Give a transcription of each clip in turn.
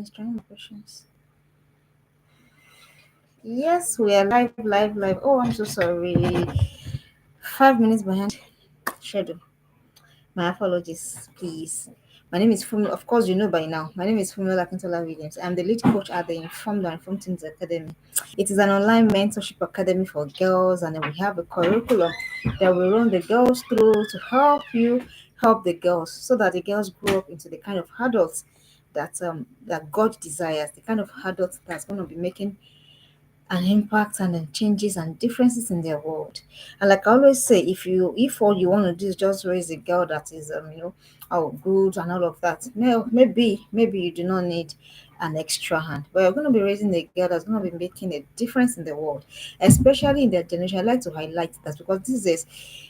is trying my questions. Yes, we are live, live, live. Oh, I'm so sorry. 5 minutes behind schedule. My apologies, please. My name is Fumi. Of course, you know by now. My name is Fumi Akintola Williams. I'm the lead coach at the Informed and Informed Teens Academy. It is an online mentorship academy for girls, and then we have a curriculum that we run the girls through to help you help the girls so that the girls grow up into the kind of adults that God desires, the kind of adults that's going to be making and impact and then changes and differences in their world. And like I always say, if all you want to do is just raise a girl that is oh good and all of that, no, maybe you do not need an extra hand. But you're gonna be raising a girl that's gonna be making a difference in the world, especially in their generation. I like to highlight that because this is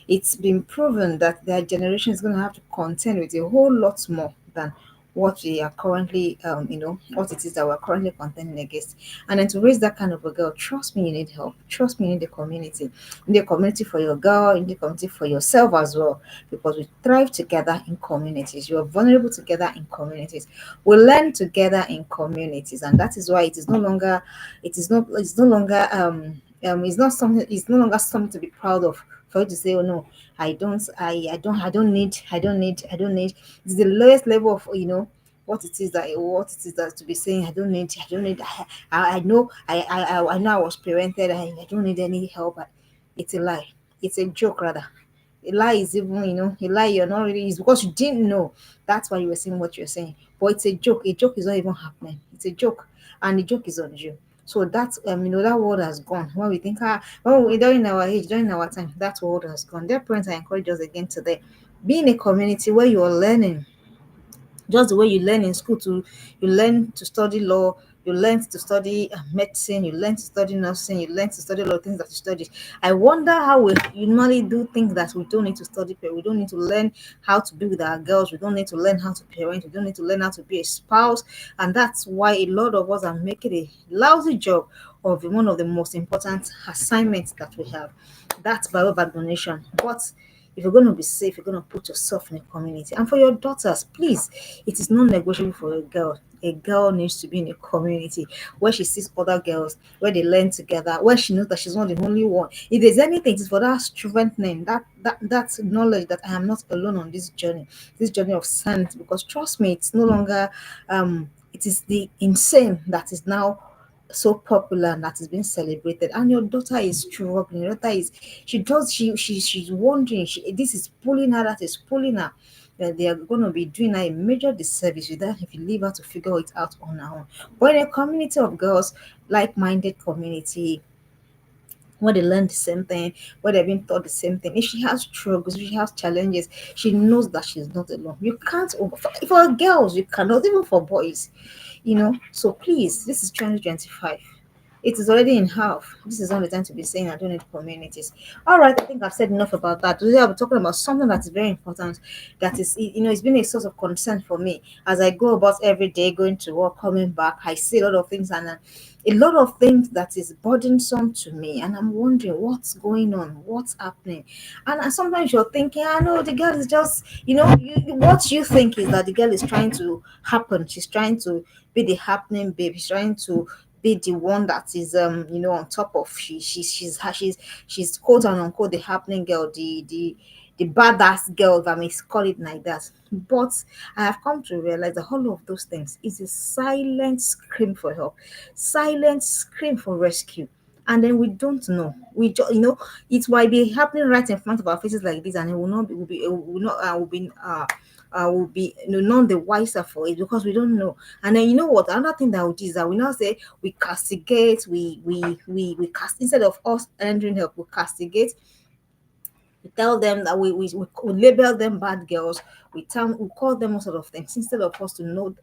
it's been proven that their generation is gonna have to contend with a whole lot more than what we are currently what it is that we're currently contending against. And then to raise that kind of a girl, trust me, you need help. Trust me, you need a community. You need a community for your girl, you need a community for yourself as well. Because we thrive together in communities. You are vulnerable together in communities. We learn together in communities. And that is why it's no longer it's no longer something to be proud of for you to say, oh no, I don't need. It's the lowest level of what it is that to be saying I don't need I know I know I was parented. I don't need any help. It's a lie. It's a joke rather. A lie is even, a lie you're not really is because you didn't know. That's why you were saying what you're saying. But it's a joke. A joke is not even happening. It's a joke. And the joke is on you. So that that word has gone. When we think when we during our age, during our time, that word has gone. Their parents, I encourage us again today. Be in a community where you are learning just the way you learn in school to you learn to study law, you learn to study medicine, you learn to study nursing, you learn to study a lot of things that you study. I wonder how we normally do things that we don't need to study, but we don't need to learn how to be with our girls, we don't need to learn how to parent, we don't need to learn how to be a spouse. And that's why a lot of us are making a lousy job of one of the most important assignments that we have. That's Bible donation. But if you're going to be safe, you're going to put yourself in a community. And for your daughters, please, it is non negotiable for a girl. A girl needs to be in a community where she sees other girls, where they learn together, where she knows that she's not the only one. If there's anything, it's for that strengthening, that knowledge that I am not alone on this journey of sanity. Because trust me, it's no longer it is the insane that is now so popular and that is being celebrated, and your daughter is struggling. Your daughter is she's wondering, this is pulling her, that is pulling her, that they are going to be doing her a major disservice with that if you leave her to figure it out on her own. But in a community of girls, like-minded community, where they learn the same thing, where they've been taught the same thing. If she has struggles, if she has challenges, she knows that she's not alone. You can't for girls, you cannot, even for boys, So please, this is 2025. It is already in half. This is not the time to be saying I don't need communities. All right, I think I've said enough about that. Today I'll be talking about something that is very important. That is, it's been a source of concern for me as I go about every day, going to work, coming back. I see a lot of things, and a lot of things that is burdensome to me, and I'm wondering what's going on, what's happening. And sometimes you're thinking, I know the girl is just, what you think is that the girl is trying to happen. She's trying to be the happening babe. She's trying to be the one that is on top of she's quote and unquote the happening girl, the badass girl, if I may call it like that. But I have come to realize that all of those things is a silent scream for help, silent scream for rescue. And then we don't know. It might be happening right in front of our faces like this, and it will not be, will not will be none the wiser for it because we don't know. And then you know what? Another thing that we do is that we now say we castigate, we cast instead of us rendering help, we castigate. We tell them that we label them bad girls. We call them all sort of things instead of us to know.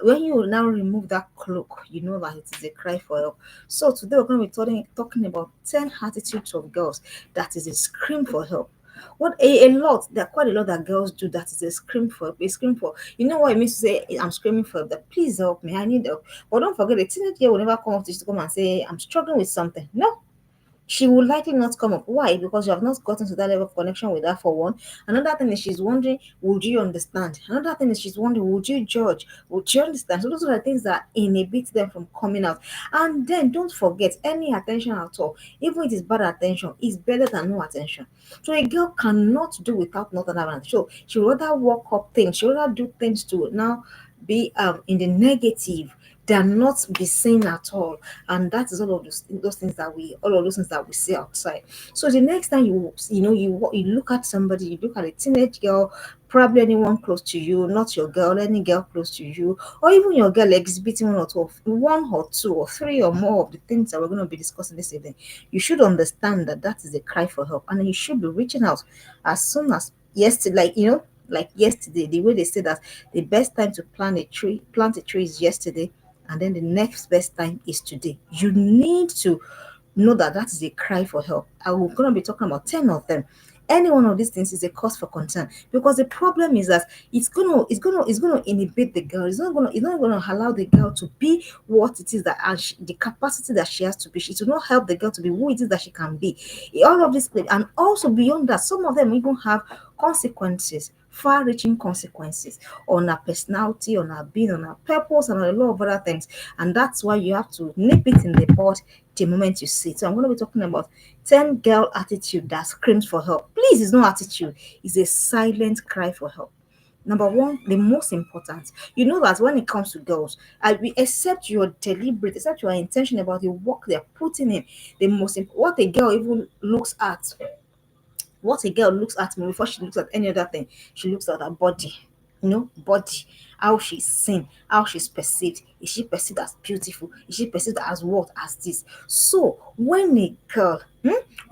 When you now remove that cloak, you know that it is a cry for help. So today we're going to be talking about 10 attitudes of girls that is a scream for help. What a lot There are quite a lot that girls do that is a scream for help. A scream for, you know what it means to say I'm screaming for help, that please help me, I need help. But don't forget, a teenage girl will never come up to you to come and say I'm struggling with something. No, she will likely not come up. Why? Because you have not gotten to that level of connection with her, for one. Another thing is she's wondering, would you understand? Another thing is she's wondering, would you judge? Would you understand? So those are the things that inhibit them from coming out. And then don't forget, any attention at all, even if it is bad attention, is better than no attention. So a girl cannot do without not having. So she would rather walk up things, she would rather do things to now be in the negative than not be seen at all. And that is all of those things that we all of those things that we see outside. So the next time you look at somebody, you look at a teenage girl, probably anyone close to you, not your girl, any girl close to you, or even your girl exhibiting one or two or three or more of the things that we're going to be discussing this evening, you should understand that that is a cry for help, and you should be reaching out as soon as yesterday, like yesterday, the way they say that the best time to plant a tree is yesterday, and then the next best time is today. You need to know that that is a cry for help. I'm going to be talking about 10 of them. Any one of these things is a cause for concern, because the problem is that it's gonna inhibit the girl. It's not gonna allow the girl to be what it is that, the capacity that she has to be. It will not help the girl to be who it is that she can be. All of this, and also beyond that, some of them even have consequences, far-reaching consequences on her personality, on her being, on her purpose, and on a lot of other things. And that's why you have to nip it in the bud the moment you see it. So I'm going to be talking about 10 girl attitude that screams for help. Please, it's not attitude, it's a silent cry for help. Number one, the most important, you know that when it comes to girls, we accept your deliberate, accept your intention about the work they're putting in. What a girl even looks at, what a girl looks at me before she looks at any other thing, she looks at her body. Body, how she's seen, how she's perceived. Is she perceived as beautiful? Is she perceived as what? As this. So when a girl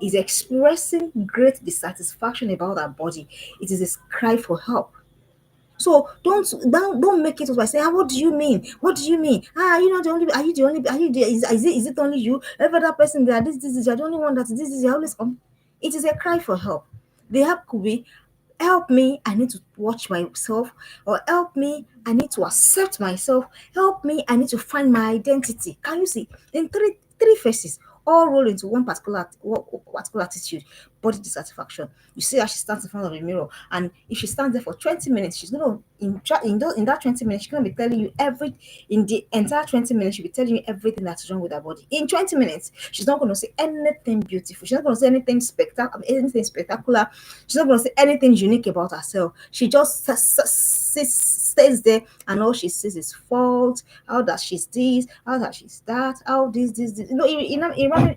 is expressing great dissatisfaction about her body, it is a cry for help. So don't make it up by saying, what do you mean? What do you mean? You're not the only, are you the only, are you the, is it only you? Every other person there, this is, you're the only one that this is, you're always it is a cry for help. The help could be, help me, I need to watch myself, or help me, I need to accept myself, help me, I need to find my identity. Can you see? In three faces, all roll into one particular attitude, body dissatisfaction. You see how she stands in front of the mirror, and if she stands there for 20 minutes, she's gonna in that 20 minutes, she's gonna be telling you every in the entire 20 minutes, she'll be telling you everything that's wrong with her body. In 20 minutes, she's not gonna say anything beautiful, she's not gonna say anything spectacular, she's not gonna say anything unique about herself. She just stays there, and all she sees is fault, how that she's this, how that she's that, how this.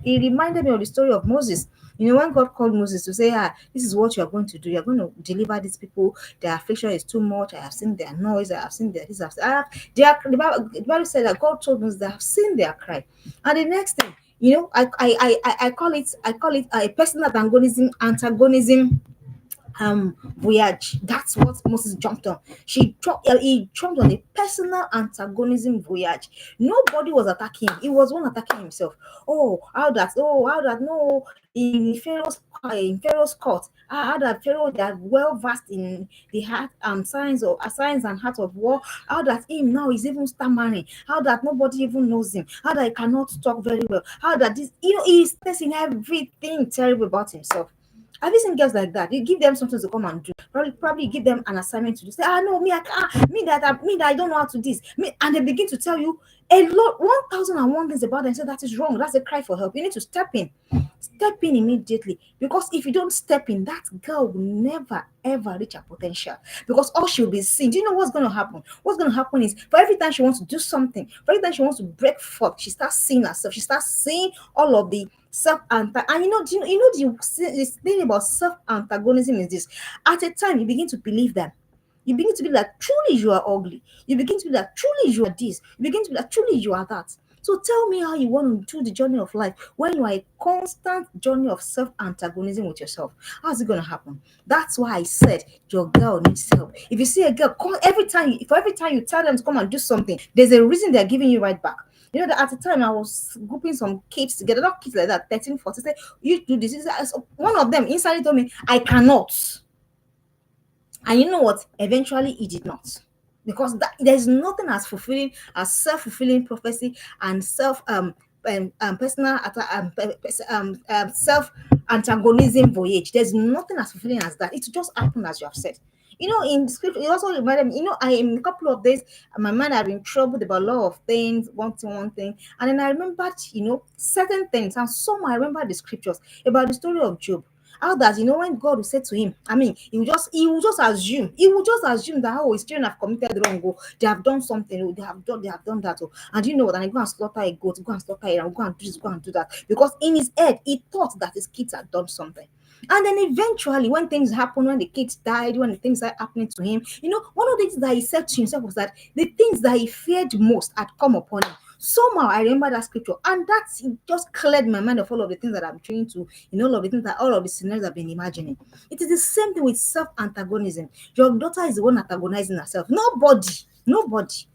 It reminded me of the story of Moses. When God called Moses to say, this is what you're going to do. You're going to deliver these people. Their affliction is too much. I have seen their noise. I have seen their this. The Bible said that God told us that I have seen their cry. And the next thing, I call it a personal antagonism voyage. That's what Moses jumped on. He jumped on a personal antagonism voyage. Nobody was attacking him. He was one attacking himself. How that no, in Pharaoh's court. How that Pharaoh, that well versed in the heart science and heart of war. How that him now is even stammering. How that nobody even knows him. How that he cannot talk very well. How that this, he's facing everything terrible about himself. Have you seen girls like that? You give them something to come and do. Probably give them an assignment to do. Say, no, me, I can't. Me that I don't know how to this. Me, and they begin to tell you a lot, 1,001 things about them. So that is wrong. That's a cry for help. You need to step in. Step in immediately. Because if you don't step in, that girl will never ever reach her potential. Because all she'll be seeing, do you know what's going to happen? What's going to happen is, for every time she wants to do something, for every time she wants to break forth, she starts seeing herself. She starts seeing all of the self and the thing about self antagonism is this: at a time you begin to believe them, you begin to believe that truly you are ugly, you begin to believe that truly you are this, you begin to believe that truly you are that. So tell me how you want to do the journey of life when you are a constant journey of self antagonism with yourself. How's it going to happen? That's why I said your girl needs help. If you see a girl, every time you tell them to come and do something, there's a reason they're giving you right back. You know that at the time I was grouping some kids together, not kids like that, 13, 14, say, you do this. So one of them instantly told me, I cannot. And you know what? Eventually he did not. Because there's nothing as fulfilling as self-fulfilling prophecy and self personal self antagonism voyage. There's nothing as fulfilling as that. It just happened as you have said. In script, it also reminded me, I in a couple of days, my mind had been troubled about a lot of things, one thing. And then I remembered, certain things. And some I remember the scriptures about the story of Job. How that, when God will say to him, I mean, he will just assume that, oh, his children have committed wrong, oh, they have done something, oh, they have done that, oh, and and I go and slaughter a goat, go and slaughter it, and go and do this, go and do that, because in his head he thought that his kids had done something. And then eventually, when things happen, when the kids died, when the things are happening to him, one of the things that he said to himself was that the things that he feared most had come upon him. Somehow I remember that scripture, and that it just cleared my mind of all of the things that I'm trying to, all of the things that all of the scenarios I've been imagining. It is the same thing with self antagonism. Your daughter is the one antagonizing herself. Nobody.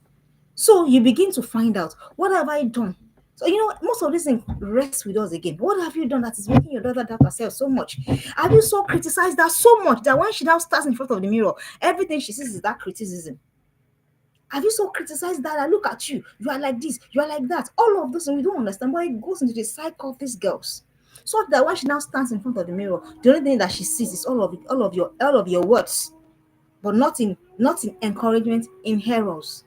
So you begin to find out, what have I done? So most of these things rest with us again. What have you done that is making your daughter doubt herself so much? Have you so criticized her so much that when she now stands in front of the mirror, everything she sees is that criticism? Have you so criticized that? I look at you, you are like this, you are like that. All of this, and we don't understand why it goes into the cycle of these girls. So that when she now stands in front of the mirror, the only thing that she sees is all of your words, but not in encouragement, in heroes.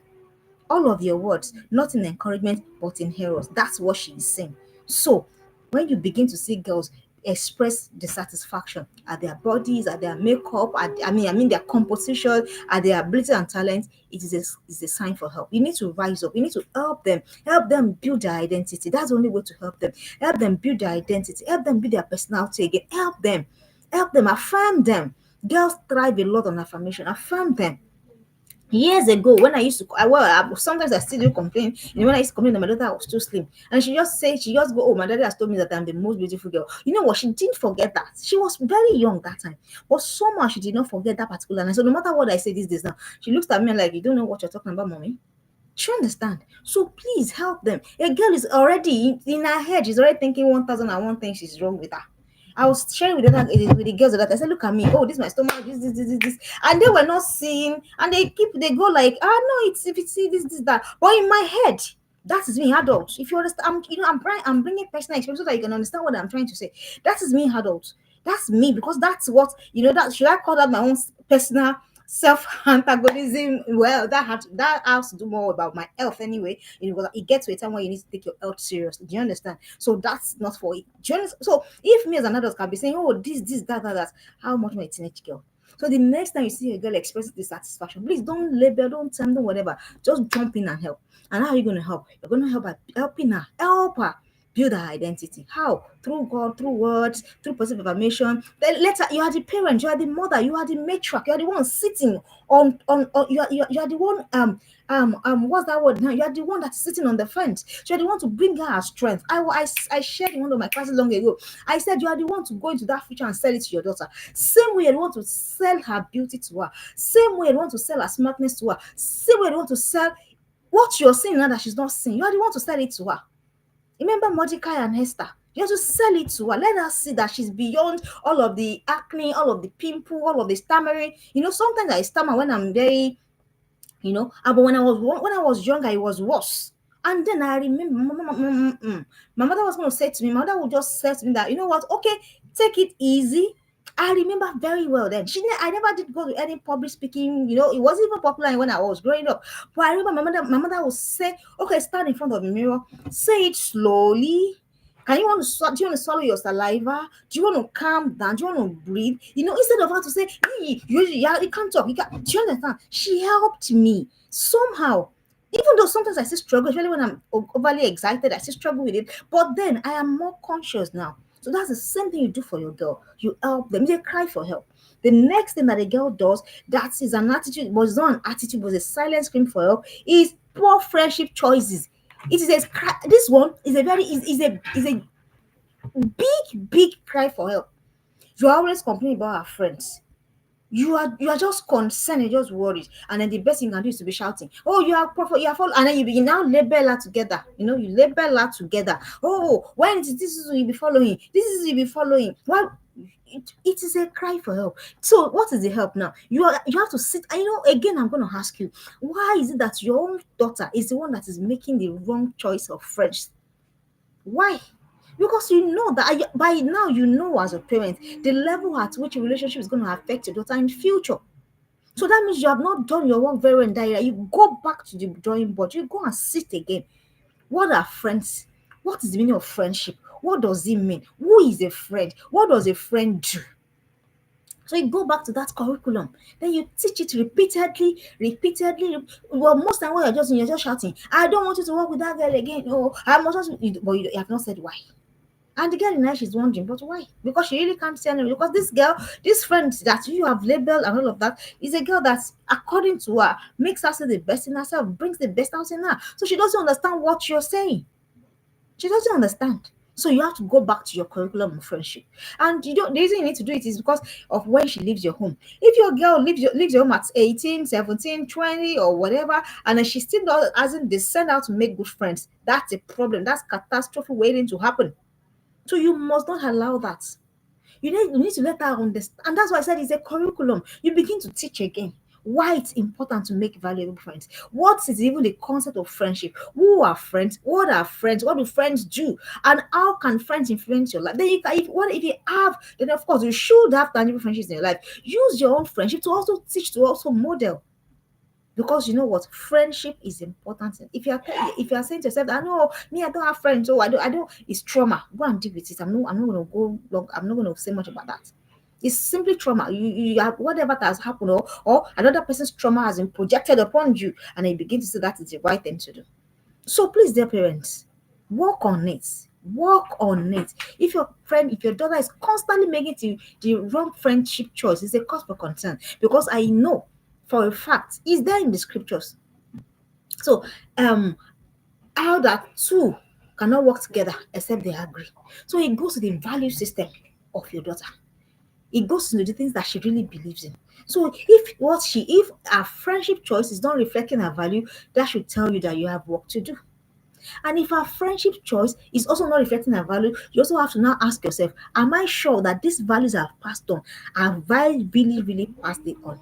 All of your words, not in encouragement, but in heroes. That's what she is saying. So when you begin to see girls express dissatisfaction at their bodies, at their makeup, I mean their composition, at their ability and talent, it is a sign for help. You need to rise up. You need to help them build their identity. That's the only way to help them build their identity, help them build their personality again, help them, affirm them. Girls thrive a lot on affirmation. Affirm them. Years ago, when I used to, sometimes I still do complain. When I used to complain that my daughter was too slim, and she just go, "Oh, my daddy has told me that I'm the most beautiful girl." You know what? She didn't forget that. She was very young that time, but somehow she did not forget that particular night. So no matter what I say these days now, she looks at me and like, "You don't know what you're talking about, mommy." Do you understand? So please help them. A girl is already in her head. She's already thinking 1,001 things she's wrong with her. I was sharing with the girls that I said, "Look at me. Oh, this is my stomach. This," and they were not seeing. And they go like, "Ah, no, it's if it's this that." But in my head, that is me, adult. If you understand, I'm bringing personal experience so that you can understand what I'm trying to say. That is me, adult. That's me, because that's what That should I call that my own personal self antagonism? Well, that has to do more about my health anyway. Because it gets to a time where you need to take your health seriously. Do you understand? So that's not for it. Do you understand? So if me as an adult can be saying, "Oh, this, that," how much more a teenage girl? So the next time you see a girl express dissatisfaction, please don't label, don't tell them, whatever. Just jump in and help. And how are you going to help? You're going to help by help her build her identity. How? Through God, through words, through positive affirmation. Then later, you are the parent, you are the mother, you are the matriarch, you are the one sitting on you are the one what's that word now? You are the one that's sitting on the fence. You are the one to bring her strength. I shared in one of my classes long ago. I said you are the one to go into that future and sell it to your daughter. Same way you want to sell her beauty to her. Same way you want to sell her smartness to her. Same way you want to sell what you're seeing now that she's not seeing. You are the one to sell it to her. Remember Mordecai and Esther? You have to sell it to her. Let her see that she's beyond all of the acne, all of the pimple, all of the stammering. Sometimes I stammer when I'm very, but when I was younger, it was worse. And then I remember my mother was going to say to me, my mother would just say to me that, "You know what? Okay, take it easy." I remember very well then. I never did go to any public speaking. It wasn't even popular when I was growing up. But I remember my mother would say, "Okay, stand in front of the mirror, say it slowly. Do you want to swallow your saliva? Do you want to calm down? Do you want to breathe?" Instead of her to say, You can't talk. Do you understand? She helped me somehow. Even though sometimes I still struggle, especially when I'm overly excited, I still struggle with it. But then I am more conscious now. So that's the same thing you do for your girl. You help them. They cry for help. The next thing that a girl does, that is an attitude, was not an attitude, was a silent scream for help, is poor friendship choices. This one is a very is a big cry for help. You are always complaining about our friends. You are just concerned, you're just worried, and then the best thing you can do is to be shouting, "Oh, you are prophet, you are false," and then you begin now label her together. You label her together. "Oh, when this is who you be following, this is who you be following." Well, it is a cry for help. So what is the help now? You have to sit. And again, I'm going to ask you, why is it that your own daughter is the one that is making the wrong choice of friends? Why? Because you know that by now you know as a parent the level at which a relationship is going to affect your daughter in future. So that means you have not done your work very well in that area. You go back to the drawing board. You go and sit again. What are friends? What is the meaning of friendship? What does it mean? Who is a friend? What does a friend do? So you go back to that curriculum, then you teach it repeatedly, repeatedly. Well, most time what you're just shouting, I don't want you to work with that girl again. Oh, I must just, but you have not said why. And the girl in her, she's wondering, but why? Because she really can't say anything. Because this girl, this friend that you have labeled and all of that, is a girl that, according to her, makes her say the best in herself, brings the best out in her. So she doesn't understand what you're saying. She doesn't understand. So you have to go back to your curriculum of friendship. And you don't the reason you need to do it is because of when she leaves your home. If your girl leaves your home at 18, 17, 20, or whatever, and then she still hasn't descend out to make good friends, that's a problem. That's catastrophe waiting to happen. So you must not allow that. You need to let her understand. And that's why I said it's a curriculum. You begin to teach again why it's important to make valuable friends. What is even the concept of friendship? Who are friends? What are friends? What do friends do? And how can friends influence your life? Then you can, if you have, then of course you should have tangible friendships in your life. Use your own friendship to also teach, to also model. Because you know what, friendship is important. If you are saying to yourself that no, me, I don't have friends, so I don't, it's trauma. Go and deal with it. I'm not gonna go long, I'm not gonna say much about that. It's simply trauma. You have whatever that has happened, or another person's trauma has been projected upon you, and you begin to say that is the right thing to do. So please, dear parents, work on it. Work on it. If your daughter is constantly making the wrong friendship choice, it's a cause for concern. Because I know for a fact, is there in the scriptures. So how that two cannot work together except they agree. So it goes to the value system of your daughter. It goes to the things that she really believes in. So if her friendship choice is not reflecting her value, that should tell you that you have work to do. And if our friendship choice is also not reflecting our value, you also have to now ask yourself, am I sure that these values I've passed on, have I really, really passed it on?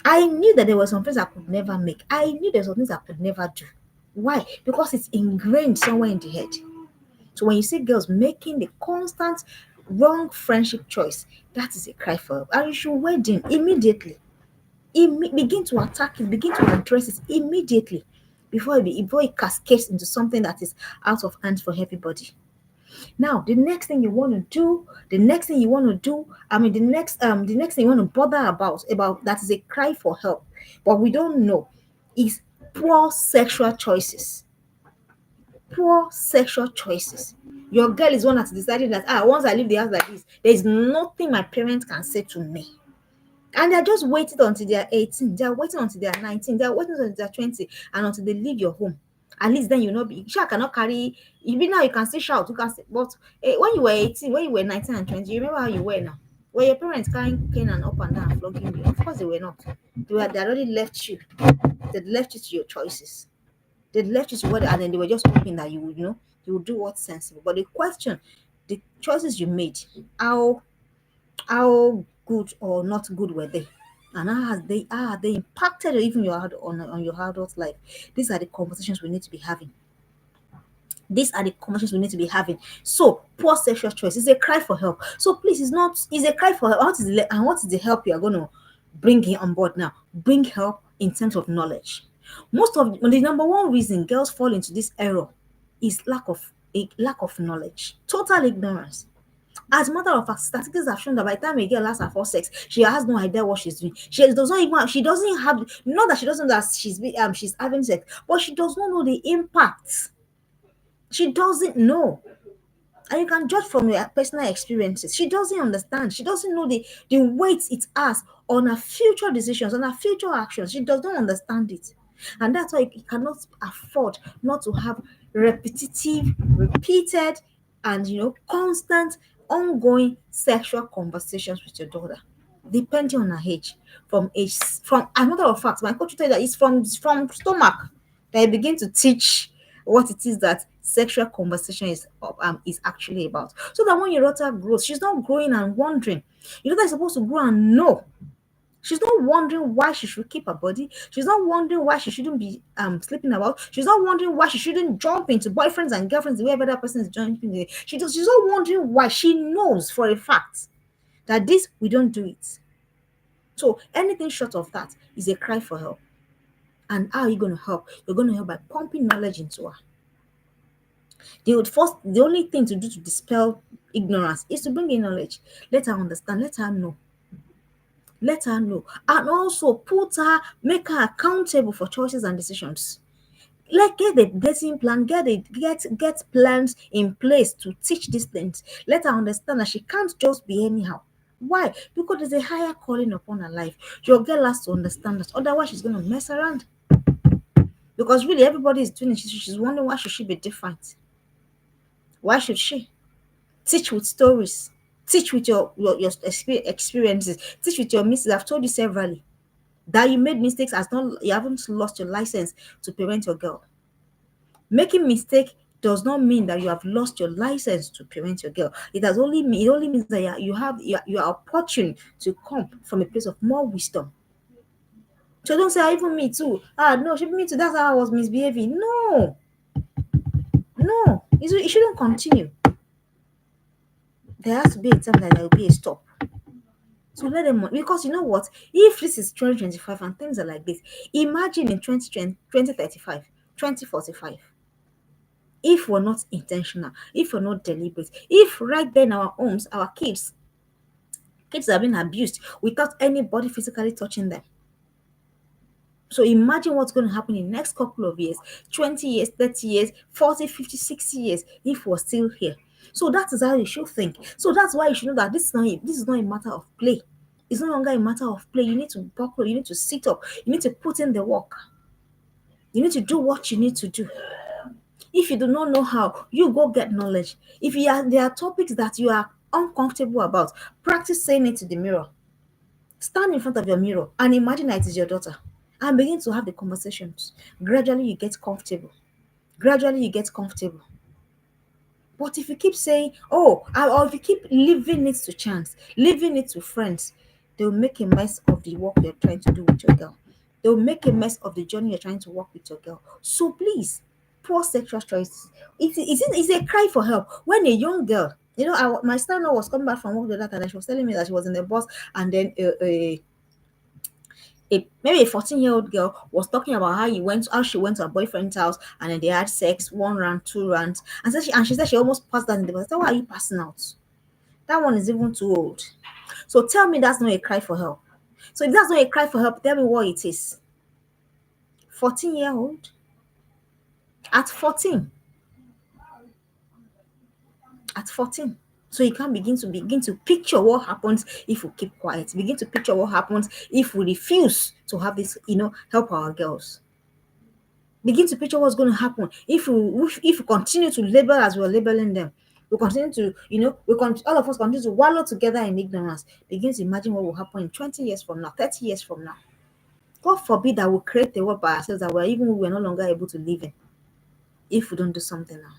I knew that there were some things I could never make. I knew there were some things I could never do. Why? Because it's ingrained somewhere in the head. So when you see girls making the constant wrong friendship choice, that is a cry for help. And you should wed in immediately. Begin to attack it, begin to address it immediately before it cascades into something that is out of hand for everybody. Now, the next thing you want to do, the next thing you want to bother about that is a cry for help, but we don't know, is poor sexual choices. Poor sexual choices. Your girl is one that's deciding that once I leave the house like this, there is nothing my parents can say to me. And they're just waiting until they're 18, they're waiting until they're 19, they're waiting until they're 20, and until they leave your home. At least then you know, sure cannot carry, even now you can still shout, you can say, but when you were 18, when you were 19 and 20, you remember how you were now? Were your parents carrying cane and up and down and flogging you? Of course they were not. They already left you. They left you to your choices. They left you to what, and then they were just hoping that you would, you would do what's sensible. But the question, the choices you made, how good or not good were they? And how they impacted even on your adult life? These are the conversations we need to be having. These are the conversations we need to be having. So poor sexual choice is a cry for help. So please, it's a cry for help. What is the help you are going to bring in on board now? Bring help in terms of knowledge. Most of the number one reason girls fall into this error is lack of knowledge, total ignorance. As a matter of fact, statistics have shown that by the time a girl has her first sex, she has no idea what she's doing. She doesn't have, not that she doesn't know that she's having sex, but she does not know the impact. She doesn't know. And you can judge from your personal experiences. She doesn't understand. She doesn't know the weight it has on her future decisions, on her future actions. She does not understand it. And that's why you cannot afford not to have repetitive, repeated, and constant, ongoing sexual conversations with your daughter, depending on her age. From as a matter of fact, my coach will tell you that it's from stomach that I begin to teach what it is that sexual conversation is actually about. So that when your daughter grows, she's not growing and wondering. Your daughter is supposed to grow and know. She's not wondering why she should keep her body. She's not wondering why she shouldn't be sleeping about. She's not wondering why she shouldn't jump into boyfriends and girlfriends the way every other person is jumping. She's not wondering why. She knows for a fact that this we don't do it. So anything short of that is a cry for help. And how are you going to help? You're going to help by pumping knowledge into her. The only thing to do to dispel ignorance is to bring in knowledge. Let her understand. Let her know. Let her know. And also make her accountable for choices and decisions. Like get the lesson plan, get plans in place to teach these things. Let her understand that she can't just be anyhow. Why? Because there's a higher calling upon her life. Your girl has to understand that. Otherwise, she's gonna mess around. Because really, everybody is doing it. She's wondering why should she be different? Why should she? Teach with stories. Teach with your experiences. Teach with your mistakes. I've told you severally that you made mistakes as not you haven't lost your license to parent your girl. Making mistake does not mean that you have lost your license to parent your girl. It only means that you are opportune to come from a place of more wisdom. So don't say, even me too. No, should me too. That's how I was misbehaving. No, no, it shouldn't continue. There has to be a time that there will be a stop. So let them, because you know what? If this is 2025 and things are like this, imagine in 2020, 2035, 2045. If we're not intentional, if we're not deliberate, if right then our homes, our kids are being abused without anybody physically touching them. So imagine what's going to happen in the next couple of years, 20 years, 30 years, 40, 50, 60 years, if we're still here. So that is how you should think. So that's why you should know that this is not a matter of play. It's no longer a matter of play. You need to buckle, you need to sit up, you need to put in the work. You need to do what you need to do. If you do not know how, you go get knowledge. If there are topics that you are uncomfortable about, practice saying it to the mirror. Stand in front of your mirror and imagine that it is your daughter and begin to have the conversations. Gradually, you get comfortable. Gradually, you get comfortable. But if you keep saying, or if you keep leaving it to chance, leaving it to friends, they'll make a mess of the work you're trying to do with your girl. They'll make a mess of the journey you're trying to walk with your girl. So please, poor sexual choices. It's a cry for help. When a young girl, my sister was coming back from work the other time and she was telling me that she was in the bus and then maybe a 14-year-old girl was talking about how she went to her boyfriend's house and then they had sex, one round, two rounds, and she said she almost passed out in the bus. I said, why are you passing out? That one is even too old. So tell me that's not a cry for help. So if that's not a cry for help, tell me what it is. 14-year-old at 14. At 14. So you can begin to picture what happens if we keep quiet. Begin to picture what happens if we refuse to have this, help our girls. Begin to picture what's going to happen if we continue to label as we're labeling them. We continue to, all of us continue to wallow together in ignorance. Begin to imagine what will happen in 20 years from now, 30 years from now. God forbid that we create the world by ourselves that we're no longer able to live in if we don't do something now.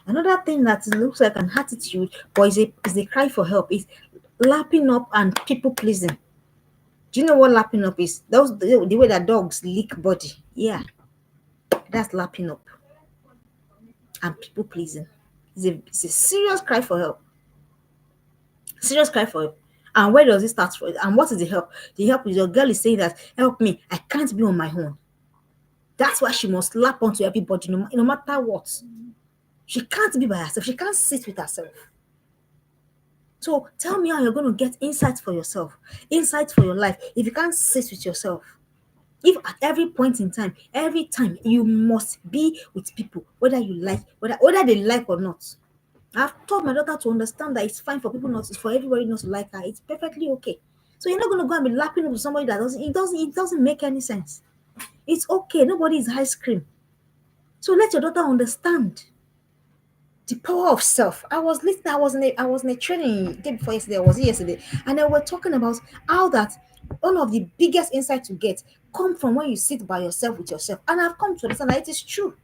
Another thing that looks like an attitude, but is a cry for help, is lapping up and people pleasing. Do you know what lapping up is? That was the way that dogs lick body. Yeah, that's lapping up and people pleasing. It's a serious cry for help. Serious cry for help. And where does it start from? And what is the help? The help is your girl is saying that, help me, I can't be on my own. That's why she must lap onto everybody, no matter what. She can't be by herself. She can't sit with herself. So tell me how you're going to get insights for yourself, insights for your life, if you can't sit with yourself. If at every point in time, every time you must be with people, whether whether they like or not. I've taught my daughter to understand that it's fine for everybody not to like her. It's perfectly okay. So you're not going to go and be lapping up with somebody that it doesn't make any sense. It's okay. Nobody is ice cream. So let your daughter understand the power of self. I was listening. I was in a training day before yesterday. Was it yesterday? And they were talking about how that one of the biggest insights you get come from when you sit by yourself with yourself. And I've come to understand that it is true.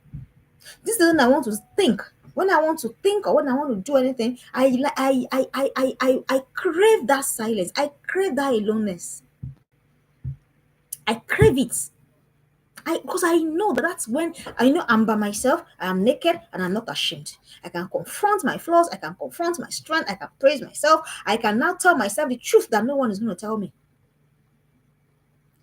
This is when I want to think. When I want to think or when I want to do anything, I crave that silence. I crave that aloneness. I crave it. Because I know that that's when I know I'm by myself, I am naked, and I'm not ashamed. I can confront my flaws, I can confront my strength, I can praise myself, I can now tell myself the truth that no one is going to tell me.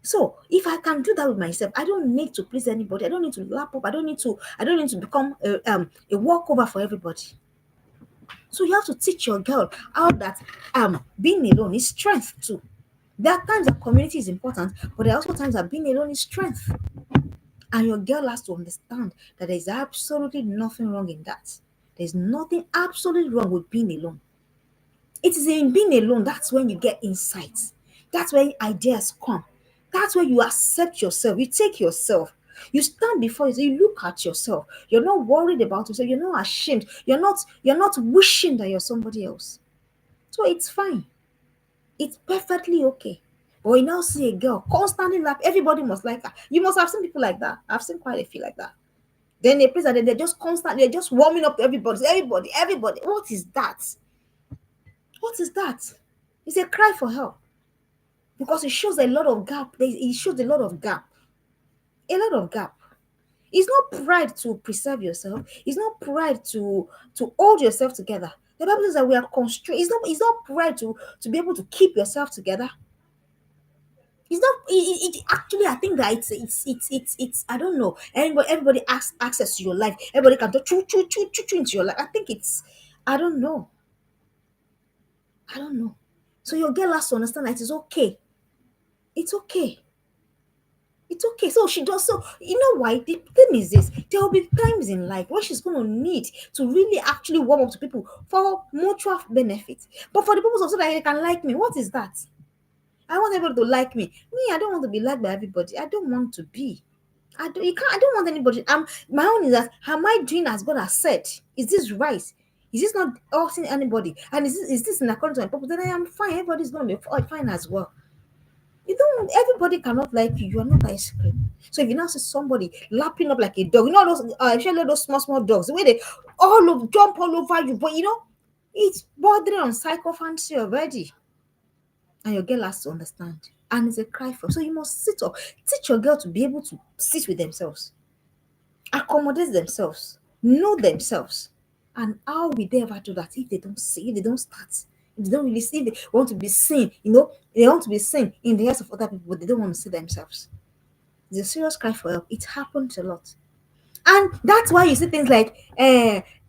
So if I can do that with myself, I don't need to please anybody. I don't need to lap up. I don't need to become a walkover for everybody. So you have to teach your girl how that being alone is strength too. There are times that community is important, but there are also times that being alone is strength. And your girl has to understand that there's absolutely nothing wrong in that. There's nothing absolutely wrong with being alone. It is in being alone that's when you get insights. That's when ideas come. That's when you accept yourself. You take yourself. You stand before you, you look at yourself. You're not worried about yourself. You're not ashamed. You're not wishing that you're somebody else. So it's fine. It's perfectly okay. But you now see a girl constantly laugh. Everybody must like her. You must have seen people like that. I've seen quite a few like that. Then they place that they're just constantly, they're just warming up to everybody. Everybody. What is that? What is that? It's a cry for help because it shows a lot of gap. It shows a lot of gap. A lot of gap. It's not pride to preserve yourself. It's not pride to hold yourself together. The Bible says that we are constrained. It's not pride to be able to keep yourself together. It's not. Actually, I think that it's. I don't know. Everybody has access to your life. Everybody can just choo into your life. I think it's. I don't know. I don't know. So your girl has to understand that it's okay. It's okay. It's okay. So she does. So you know why? The thing is this: there will be times in life where she's going to need to really actually warm up to people for mutual benefit. But for the purpose of so that they can like me, what is that? I want everybody to like me. Me, I don't want to be liked by everybody. I don't want to be. I don't. You can't. I don't want anybody. My own is that. Am I doing as God has said? Is this right? Is this not hurting anybody? And is this in accordance to my purpose? Then I am fine. Everybody's gonna be fine as well. You don't. Everybody cannot like you. You are not ice cream. So if you now see somebody lapping up like a dog, you know those. Especially those small dogs, the way they jump all over you, but it's bordering on psychophancy already. And your girl has to understand. And it's a cry for. So you must sit up. Teach your girl to be able to sit with themselves, accommodate themselves, know themselves. And how will they ever do that if they don't see, if they don't start, if they don't really see, if they want to be seen, they want to be seen in the eyes of other people, but they don't want to see themselves. It's a serious cry for help. It happens a lot. And that's why you see things like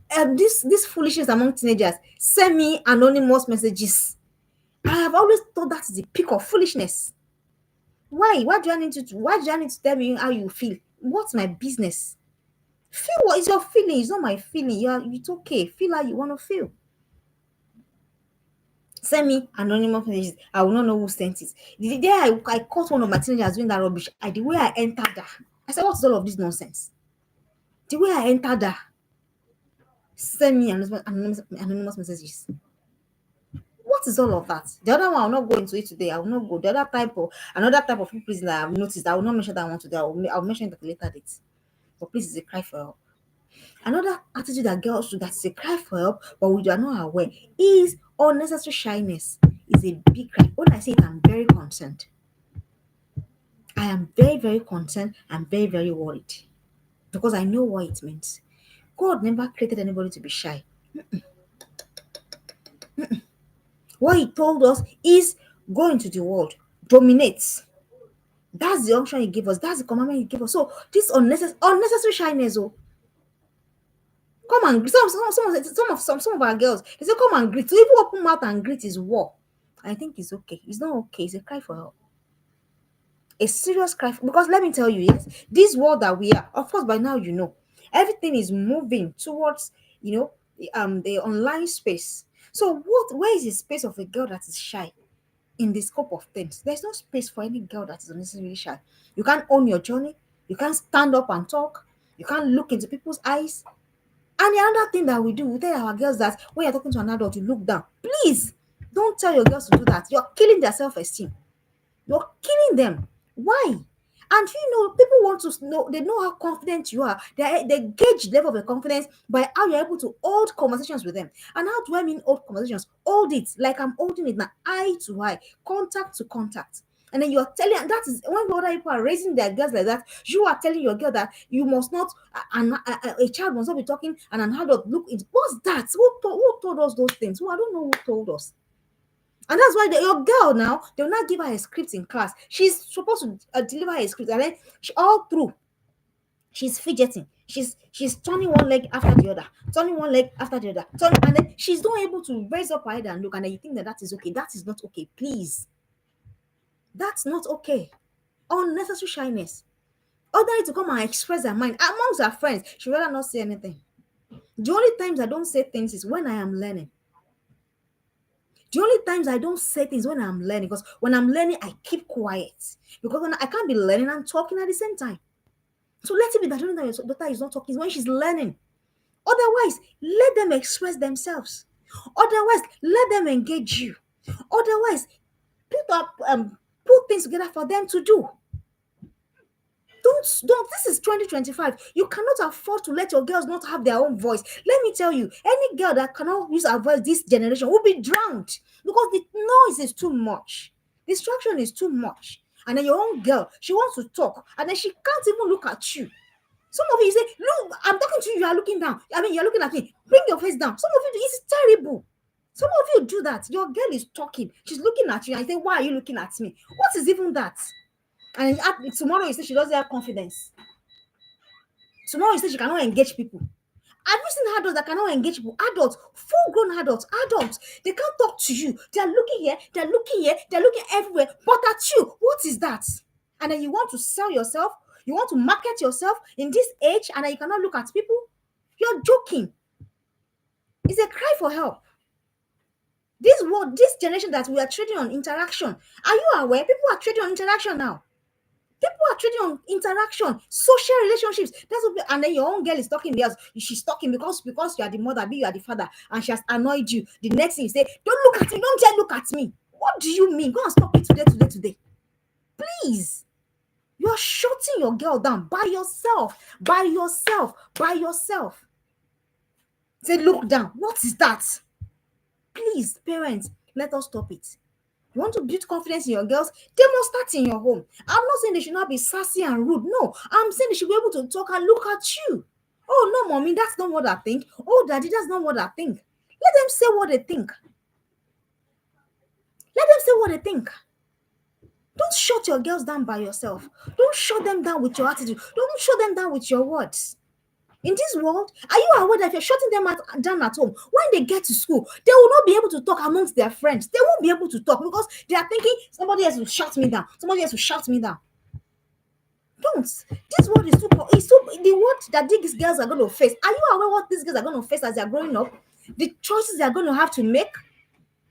this foolishness among teenagers, semi anonymous messages. I have always thought that is the peak of foolishness. Why? Why do I need to tell me how you feel? What's my business? Feel what is your feeling? It's not my feeling. It's okay. Feel how you want to feel. Send me anonymous messages. I will not know who sent it. The day I caught one of my teenagers doing that rubbish, the way I entered that, I said, "What's all of this nonsense?" The way I entered that, send me anonymous messages. What is all of that? The other one I will not go into it today. I will not go. The other type of another type of people that I've noticed. I will not mention that one today. I'll mention it at a later date. But please, it's a cry for help. Another attitude that girls do that's a cry for help, but we are not aware, is unnecessary shyness. Is a big cry. When I say it, I'm very concerned. I am very, very concerned and very, very worried because I know what it means. God never created anybody to be shy. What He told us is go into the world, dominate. That's the option He gave us. That's the commandment He gave us. So this unnecessary shyness, come and greet. Some of our girls, they say come and greet. To even open mouth and greet is war. I think it's okay. It's not okay. It's a cry for help. A serious cry because let me tell you, yes, this world that we are, of course, by now everything is moving towards the online space. So where is the space of a girl that is shy in the scope of things? There's no space for any girl that is unnecessarily shy. You can't own your journey. You can't stand up and talk. You can't look into people's eyes. And the other thing that we tell our girls that when you're talking to an adult, you look down. Please don't tell your girls to do that. You're killing their self-esteem. You're killing them. Why? And people want to know, they know how confident you are. They gauge the level of your confidence by how you're able to hold conversations with them. And how do I mean hold conversations? Hold it like I'm holding it now, eye to eye, contact to contact. And then you're telling, and that is when other people are raising their girls like that, you are telling your girl that you must not, a child must not be talking, and an adult look it. What's that? Who told us those things? I don't know who told us. And that's why your girl now, they'll not give her a script in class. She's supposed to deliver a script, and then all through, she's fidgeting. She's turning one leg after the other, turning one leg after the other, and then she's not able to raise up her head and look. And then you think that that is okay. That is not okay. Please, that's not okay. Unnecessary shyness. Ordinary to come and express their mind amongst her friends. She'd rather not say anything. The only times I don't say things is when I am learning. The only times I don't say things when I'm learning, because when I'm learning, I keep quiet. Because when I can't be learning and talking at the same time. So let it be that only that your daughter is not talking is when she's learning. Otherwise, let them express themselves. Otherwise, let them engage you. Otherwise, put things together for them to do. Don't. This is 2025. You cannot afford to let your girls not have their own voice. Let me tell you, any girl that cannot use her voice this generation will be drowned because the noise is too much. Distraction is too much. And then your own girl, she wants to talk, and then she can't even look at you. Some of you say, "Look, I'm talking to you. You are looking down. I mean, you're looking at me. Bring your face down." Some of you, it's terrible. Some of you do that. Your girl is talking. She's looking at you, and you say, "Why are you looking at me?" What is even that? And tomorrow you say she doesn't have confidence. Tomorrow you say she cannot engage people. Have you seen adults that cannot engage people? Adults, full-grown adults, they can't talk to you. They're looking here, they're looking here, they're looking everywhere, but at you. What is that? And then you want to sell yourself, you want to market yourself in this age, and then you cannot look at people? You're joking. It's a cry for help. This world, this generation that we are trading on interaction. Are you aware? People are trading on interaction now. People are trading on interaction, social relationships. That's what, and then your own girl is talking because she's talking because you are the mother, you are the father, and she has annoyed you. The next thing you say, "Don't look at me, don't dare look at me." What do you mean? Go and stop it today. Please. You are shutting your girl down by yourself. Say, look down. What is that? Please, parents, let us stop it. You want to build confidence in your girls? They must start in your home. I'm not saying they should not be sassy and rude. No, I'm saying they should be able to talk and look at you. "Oh, no, mommy, that's not what I think. Oh, daddy, that's not what I think." Let them say what they think. Don't shut your girls down by yourself. Don't shut them down with your attitude. Don't shut them down with your words. In this world, are you aware that if you're shutting them down at home, when they get to school, they will not be able to talk amongst their friends? They won't be able to talk because they are thinking somebody else will shut me down. Somebody else will shout me down. Don't. This world is the world that these girls are going to face. Are you aware what these girls are going to face as they're growing up? The choices they're going to have to make,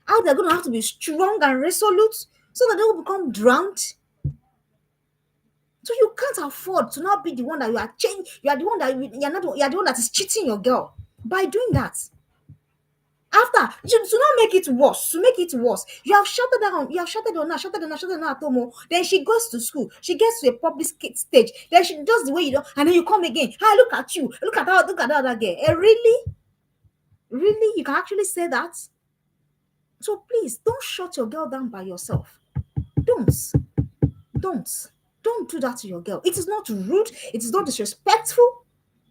how they're going to have to be strong and resolute so that they will become drowned. So you can't afford to not be the one that you are changing. You are the one that you're the one that is cheating your girl by doing that. After to not make it worse, you have shouted on her at home. Then she goes to school, she gets to a public stage, then she does the way you do, and then you come again. Hi, look at you, look at that other girl. Really, you can actually say that? So please don't shut your girl down by yourself. Don't do that to your girl. It is not rude, it is not disrespectful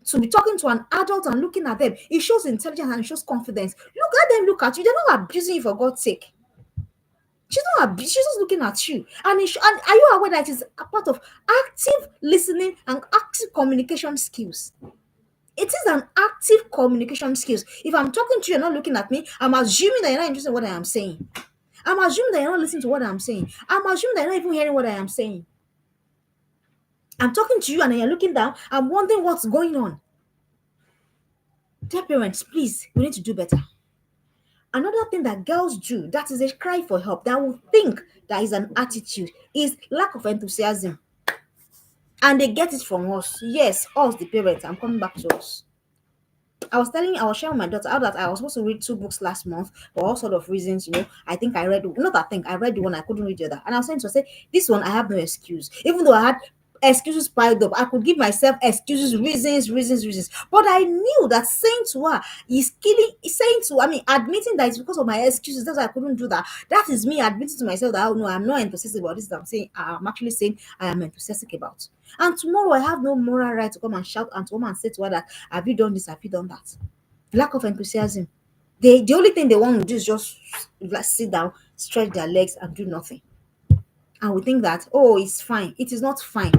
to be talking to an adult and looking at them. It shows intelligence and it shows confidence. Let them look at you. They're not abusing you, for God's sake. She's just looking at you. And are you aware that it is a part of active listening and active communication skills? It is an active communication skills. If I'm talking to you, you're not looking at me, I'm assuming that you're not interested in what I am saying. I'm assuming that you're not listening to what I'm saying. I'm assuming that you're not even hearing what I am saying. I'm talking to you and you're looking down. I'm wondering what's going on. Dear parents, please, we need to do better. Another thing that girls do that is a cry for help, that will think that is an attitude, is lack of enthusiasm. And they get it from us. Yes, us, the parents. I'm coming back to us. I was sharing with my daughter how that I was supposed to read 2 books last month for all sort of reasons. I think I read, not I think I read the one, I couldn't read the other. And I was saying to her, this one, I have no excuse. Even though I had excuses piled up. I could give myself excuses, reasons. But I knew that saying to her is killing, saying to, I mean, admitting that it's because of my excuses, that's why I couldn't do that. That is me admitting to myself that, oh no, I'm not enthusiastic about this. I'm saying, I'm actually saying I am enthusiastic about. And tomorrow I have no moral right to come and shout and to come and say to her that, have you done this? Have you done that? Lack of enthusiasm. The only thing they want to do is just like sit down, stretch their legs, and do nothing. And we think that, oh, it's fine. It is not fine.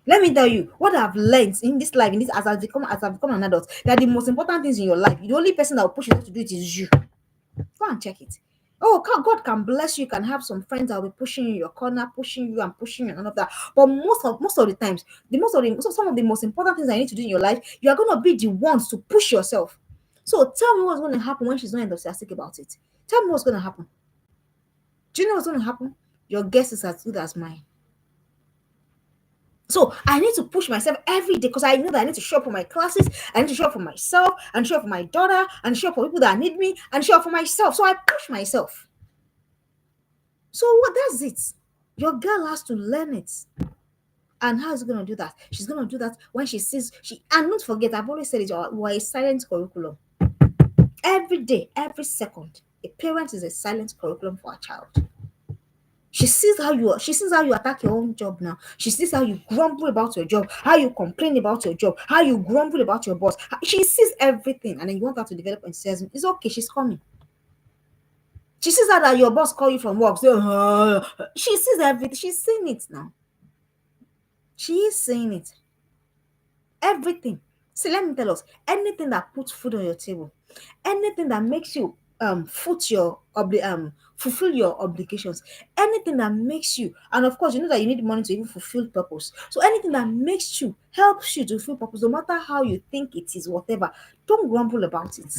Let me tell you what I've learned in this life, in this as I've become an adult, that the most important things in your life, the only person that will push you to do it is you. Go and check it. Oh, God can bless you. You can have some friends that will be pushing you in your corner, pushing you and pushing you and all of that. But most of the times, some of the most important things I need to do in your life, you are going to be the ones to push yourself. So tell me what's going to happen when she's not enthusiastic about it. Tell me what's going to happen. Do you know what's going to happen? Your guess is as good as mine. So I need to push myself every day because I know that I need to show up for my classes, I need to show up for myself, and show up for my daughter, and show up for people that need me, and show up for myself. So I push myself. So what does it? Your girl has to learn it. And how is she gonna do that? She's gonna do that when she sees and don't forget, I've always said it, we're a silent curriculum. Every day, every second, a parent is a silent curriculum for a child. She sees how you attack your own job now. She sees how you grumble about your job, how you complain about your job, how you grumble about your boss. She sees everything, and then you want her to develop enthusiasm. It's okay, she's coming. She sees how that your boss call you from work. So, she sees everything. She's seeing it now. She is seeing it. Everything. See, let me tell us, anything that puts food on your table, anything that makes you fulfill your obligations, anything that makes you, and of course you know that you need money to even fulfill purpose. So anything that makes you, helps you to fulfill purpose, no matter how you think it is, whatever, don't grumble about it.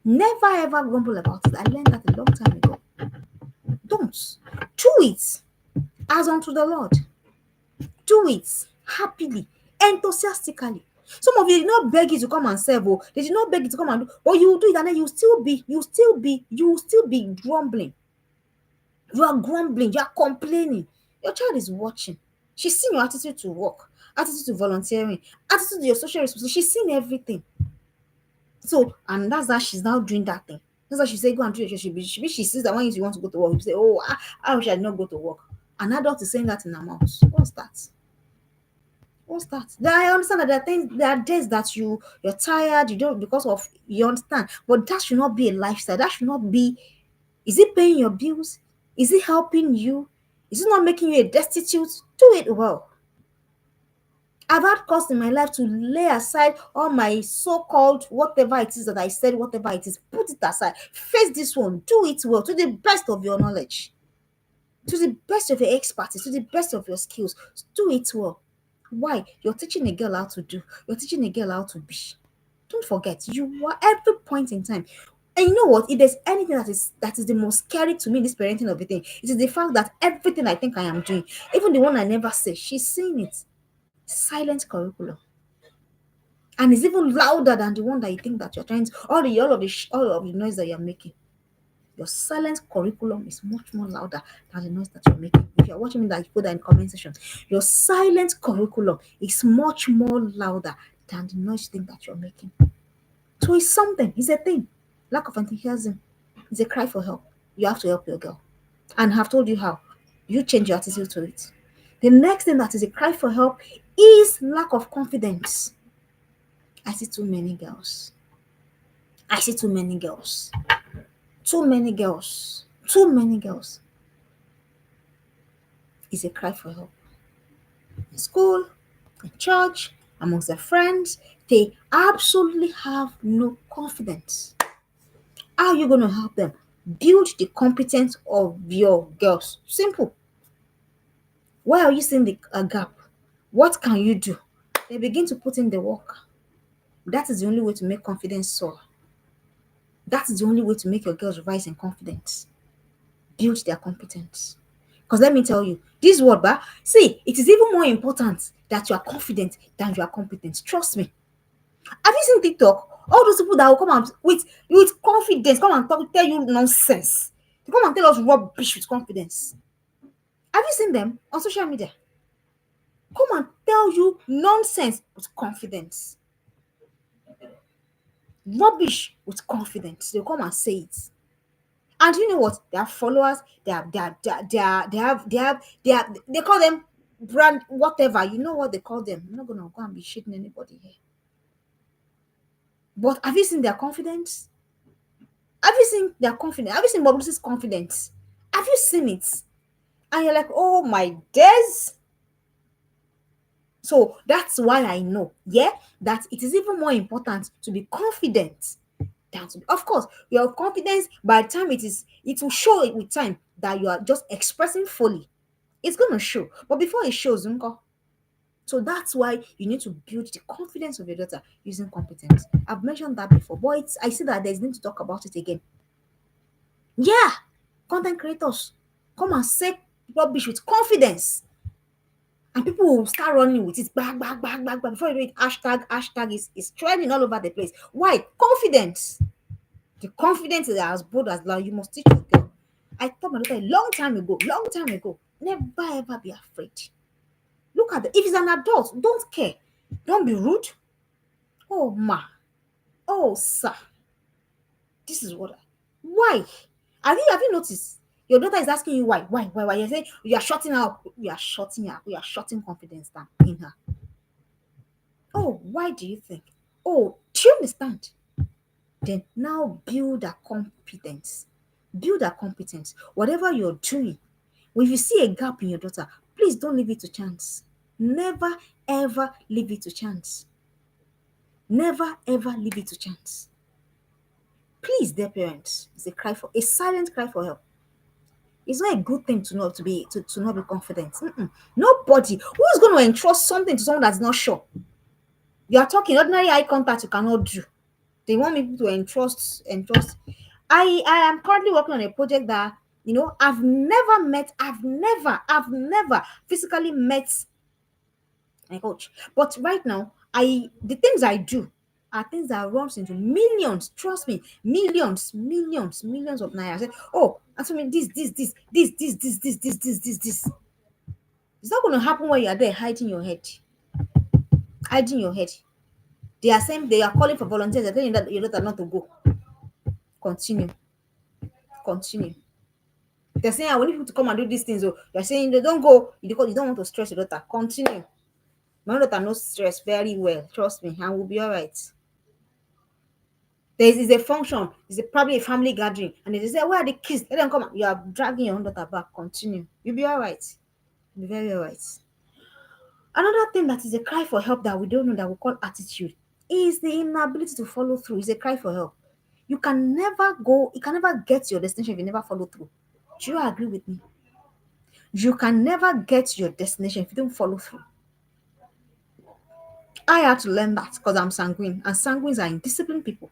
Never ever grumble about it. I learned that a long time ago. Don't. Do it as unto the Lord. Do it happily, enthusiastically. Some of you did not beg you to come and serve, oh, they did not beg you to come and do, but you will do it, and then you will still be grumbling. You are grumbling, you are complaining. Your child is watching. She's seen your attitude to work, attitude to volunteering, attitude to your social responsibility. She's seen everything. So, and that's how she's now doing that thing. That's why she say, go and do it. She sees that when you want to go to work, you say, oh, I wish I did not go to work. An adult is saying that in her mouth. What's that? What's that? I understand that there are things, there are days that you're tired, you don't, because of, you understand, but that should not be a lifestyle. That should not be. Is it paying your bills? Is it helping you? Is it not making you a destitute? Do it well. I've had cause in my life to lay aside all my so-called whatever it is that I said, whatever it is, put it aside. Face this one, do it well to the best of your knowledge, to the best of your expertise, to the best of your skills. Do it well. Why? You're teaching a girl how to do, you're teaching a girl how to be. Don't forget, you are every point in time. And you know what? If there's anything that is the most scary to me in this parenting of the thing, it is the fact that everything I think I am doing, even the one I never say, she's seeing it. Silent curriculum. And it's even louder than the one that you think that you're trying to, all of the noise that you're making. Your silent curriculum is much more louder than the noise that you're making. If you're watching me, that you put that in comment section. Your silent curriculum is much more louder than the noise you think that you're making. So it's something, it's a thing. Lack of enthusiasm is a cry for help. You have to help your girl. And have told you how. You change your attitude to it. The next thing that is a cry for help is lack of confidence. I see too many girls. I see too many girls. Too many girls. Too many girls. Is a cry for help. In school, in church, amongst their friends, they absolutely have no confidence. How are you going to help them? Build the competence of your girls. Simple. Why are you seeing a gap? What can you do? They begin to put in the work. That is the only way to make confidence soar. That is the only way to make your girls rise in confidence. Build their competence. Because let me tell you, this word, see, it is even more important that you are confident than you are competent. Trust me. Have you seen TikTok? All those people that will come out with confidence, come and tell you nonsense. They come and tell us rubbish with confidence. Have you seen them on social media? come and tell you nonsense with confidence, rubbish with confidence. They'll come and say it. And you know what? Their followers, they call them brand whatever. You know what they call them? I'm not gonna go and be shitting anybody here. But have you seen their confidence? Have you seen their confidence? Have you seen Bobris's confidence? Have you seen it? And you're like, oh my days. So that's why I know, yeah, that it is even more important to be confident than to be. Of course, your confidence by the time it will show it with time that you are just expressing fully. It's gonna show, but before it shows, unko. So that's why you need to build the confidence of your daughter using competence. I've mentioned that before, but I see that there's need to talk about it again. Yeah, content creators come and say rubbish with confidence, and people will start running with it back, back, back, back, back. Before you know it, hashtag is trending all over the place. Why? Confidence. The confidence is as bold as loud. You must teach your girl. I told my daughter a long time ago, never ever be afraid. Look at if it's an adult, don't care. Don't be rude. Oh ma, oh sir, this is what I, why? Have you noticed? Your daughter is asking you why? You're saying you are shutting out, you are shutting confidence down in her. Oh, why do you think? Oh, do you understand? Then now build a competence. Build a competence. Whatever you're doing, when you see a gap in your daughter, please don't leave it to chance. Never ever leave it to chance. Never ever leave it to chance. Please, dear parents, it's a silent cry for help. It's not a good thing to not to be to not be confident. Mm-mm. Nobody who is going to entrust something to someone that's not sure. You are talking ordinary eye contact you cannot do. They want me to entrust. I am currently working on a project that I've never physically met my coach. But right now, the things I do are things that runs into millions. Trust me, millions of naira. I said, oh, and so this. It's not going to happen when you are there hiding your head. They are saying they are calling for volunteers. They're telling you that your daughter not to go. Continue, continue. They're saying I want people to come and do these things. So you're saying they don't go because you don't want to stress your daughter. Continue. My daughter knows stress very well. Trust me, and we'll be all right. There is a function, probably a family gathering, and they say, where are the kids? Let them come. You are dragging your own daughter back. Continue. You'll be all right. You'll be very all right. Another thing that is a cry for help that we don't know that we call attitude is the inability to follow through. It's a cry for help. You can never get to your destination if you never follow through. Do you agree with me? You can never get to your destination if you don't follow through. I had to learn that because I'm sanguine, and sanguines are indisciplined people.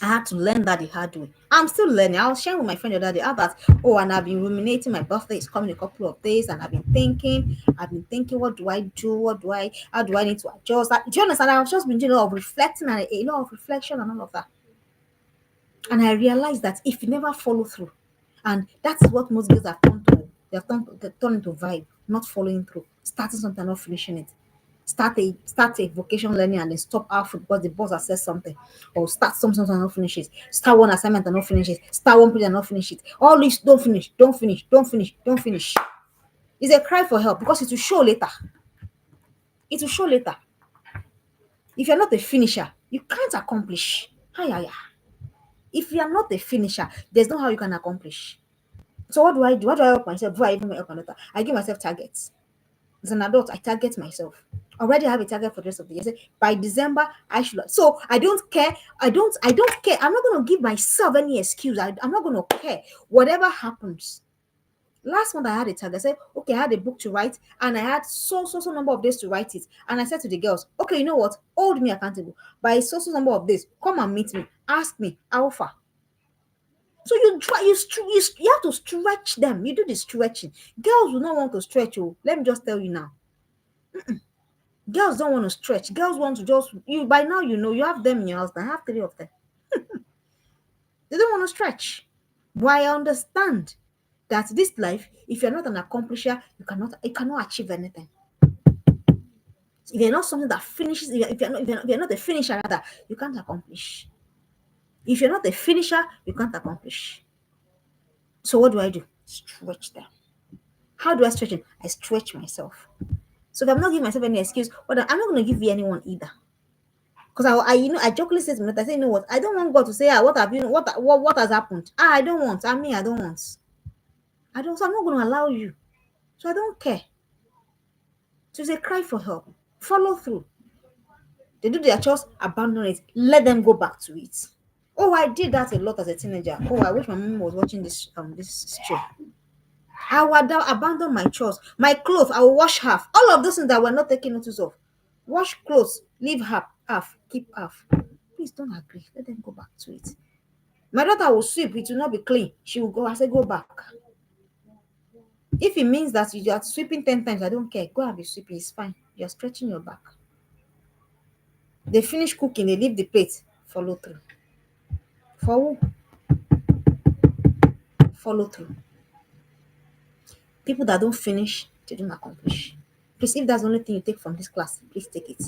I had to learn that the hard way. I'm still learning. I was sharing with my friend the other day how that, oh, and I've been ruminating. My birthday is coming in a couple of days, and I've been thinking, what do I do? How do I need to adjust? Like, do you understand? I've just been doing a lot of reflecting and a lot of reflection and all of that. And I realized that if you never follow through, and that's what most girls have turned to, they've turned into vibe, not following through, starting something, not finishing it. Start a vocation learning and then stop halfway because the boss has said something, or start something and not finish it. Start one assignment and not finish it. Start one project and not finish it. All this don't finish. It's a cry for help because it will show later. It will show later. If you're not a finisher, you can't accomplish. Hi. If you are not a finisher, there's no how you can accomplish. So what do I do? What do I help myself? Do I even help another? I give myself targets. As an adult, I target myself. Already have a target for the rest of the year. Say, by December, I should. So I don't care. I don't care. I'm not going to give myself any excuse. I'm not going to care. Whatever happens. Last month I had a target. I said, okay, I had a book to write and I had so number of days to write it. And I said to the girls, okay, you know what? Hold me accountable. By so number of days, come and meet me. Ask me, alpha. So you try, you have to stretch them. You do the stretching. Girls will not want to stretch. Oh, let me just tell you now. Girls don't want to stretch. Girls want to just you by now you know you have them in your house. I have three of them. They don't want to stretch. But I understand that this life, if you're not an accomplisher, you cannot achieve anything. If you're not something that finishes, if you're not a finisher, rather, you can't accomplish. If you're not a finisher, you can't accomplish. So what do I do? Stretch them. How do I stretch it? I stretch myself. So if I'm not giving myself any excuse, but I'm not going to give you anyone either. Because I jokingly say to me, I say, you know what? I don't want God to say, what have you, what has happened? I don't want. I don't want. I don't. So I'm not going to allow you. So I don't care. So it's a cry for help. Follow through. They do their chores, abandon it. Let them go back to it. Oh, I did that a lot as a teenager. Oh, I wish my mom was watching this show. I would abandon my chores. My clothes, I will wash half. All of those things that we're not taking notice of. Wash clothes, leave half, keep half. Please don't agree. Let them go back to it. My daughter will sweep, it will not be clean. She will go. I say, go back. If it means that you are sweeping 10 times, I don't care. Go and be sweeping. It's fine. You're stretching your back. They finish cooking, they leave the plate. Follow through. For who? Follow through. People that don't finish, they don't accomplish. Please, if that's the only thing you take from this class, please take it.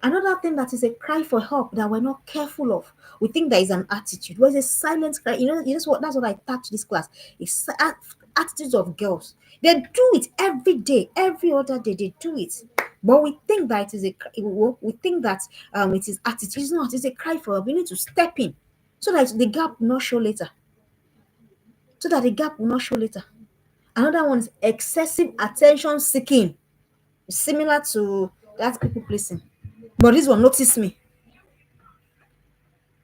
Another thing that is a cry for help that we're not careful of, we think that is an attitude. Well, it's a silent cry. You know what? That's what I touch this class. It's attitudes of girls. They do it every day, every other day. They do it, but we think that it is we think that it is attitude. It's not. It's a cry for help. We need to step in so that the gap will not show later. So that the gap will not show later. Another one is excessive attention seeking, similar to that people pleasing. But this one, notice me.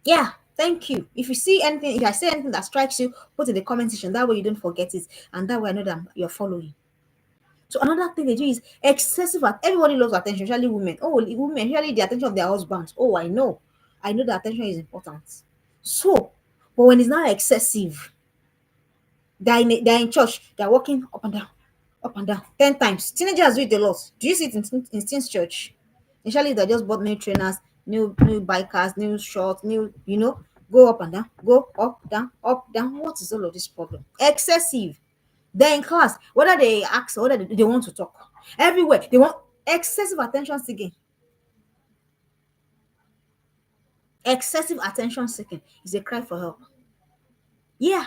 Yeah, thank you. If you see anything, if I say anything that strikes you, put in the comment section. That way you don't forget it, and that way I know that you're following. So another thing they do is excessive. Everybody loves attention, especially women. Oh, women, usually the attention of their husbands. Oh, I know that attention is important. So, but when it's not excessive, they're in church, they're walking up and down 10 times. Teenagers do it a lot. Do you see it in teens church? Initially, they just bought new trainers, new bikers, new shorts, new, go up and down, go up, down, up, down. What is all of this problem? Excessive. They're in class, whether they ask or whether they want to talk. Everywhere, they want excessive attention seeking. Excessive attention seeking is a cry for help. Yeah,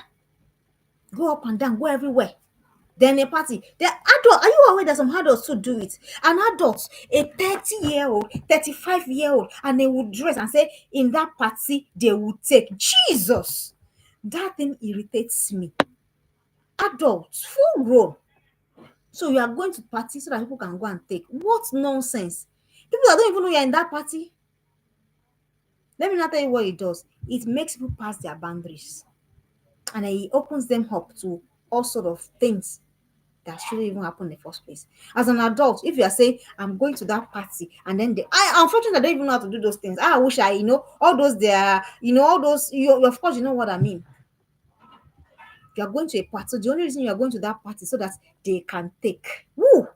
go up and down, go everywhere. Then a party. The adult, are you aware that some adults who do it? An adult, a 30-year-old, 35-year-old, and they would dress and say, in that party, they would take. Jesus! That thing irritates me. Adults, full grown. So you are going to party so that people can go and take. What nonsense. People that don't even know you're in that party. Let me not tell you what it does. It makes people pass their boundaries. And it opens them up to all sort of things that shouldn't even happen in the first place. As an adult, if you are saying, I'm going to that party, and then unfortunately, I don't even know how to do those things. I wish all those there, all those, of course, you know what I mean. You are going to a party. So the only reason you are going to that party so that they can take. Who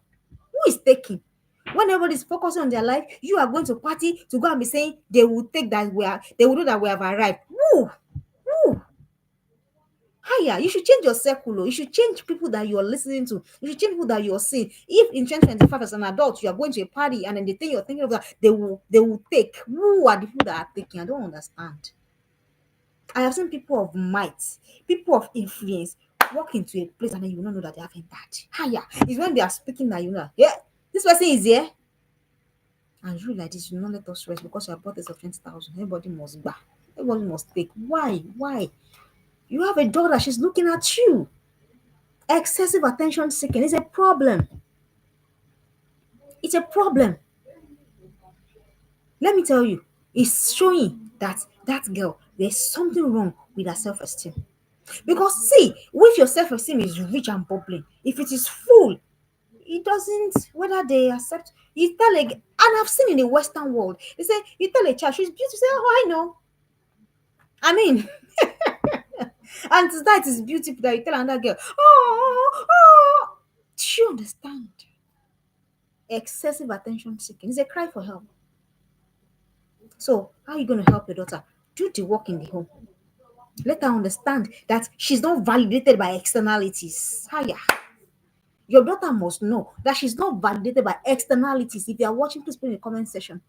is taking? When everybody's focusing on their life, you are going to party to go and be saying they will take that they will know that we have arrived. Who? Higher, you should change your circle. You should change people that you are listening to. You should change people that you are seeing. If in 2025 as an adult you are going to a party and then the thing you're thinking of that they will take. Who are the people that are taking? I don't understand. I have seen people of might, people of influence walk into a place and then you will not know that they have entered. Higher. It's when they are speaking that you know. Yeah, this person is here. And you like this, you not let us rest because you have bought this of 20,000. Everybody must buy. Everybody must take. Why? Why? You have a daughter, she's looking at you. Excessive attention seeking is a problem. It's a problem. Let me tell you, it's showing that that girl, there's something wrong with her self-esteem. Because see, if your self-esteem is rich and bubbling, if it is full, it doesn't, whether they accept, you tell a, and I've seen in the Western world, they say, you tell a child, she's beautiful, say, oh, I know. I mean, and that is beautiful that you tell another girl, oh. Do you understand? Excessive attention seeking is a cry for help. So, how are you going to help your daughter? Do the work in the home. Let her understand that she's not validated by externalities. Higher. Your daughter must know that she's not validated by externalities. If you are watching, please put in the comment section.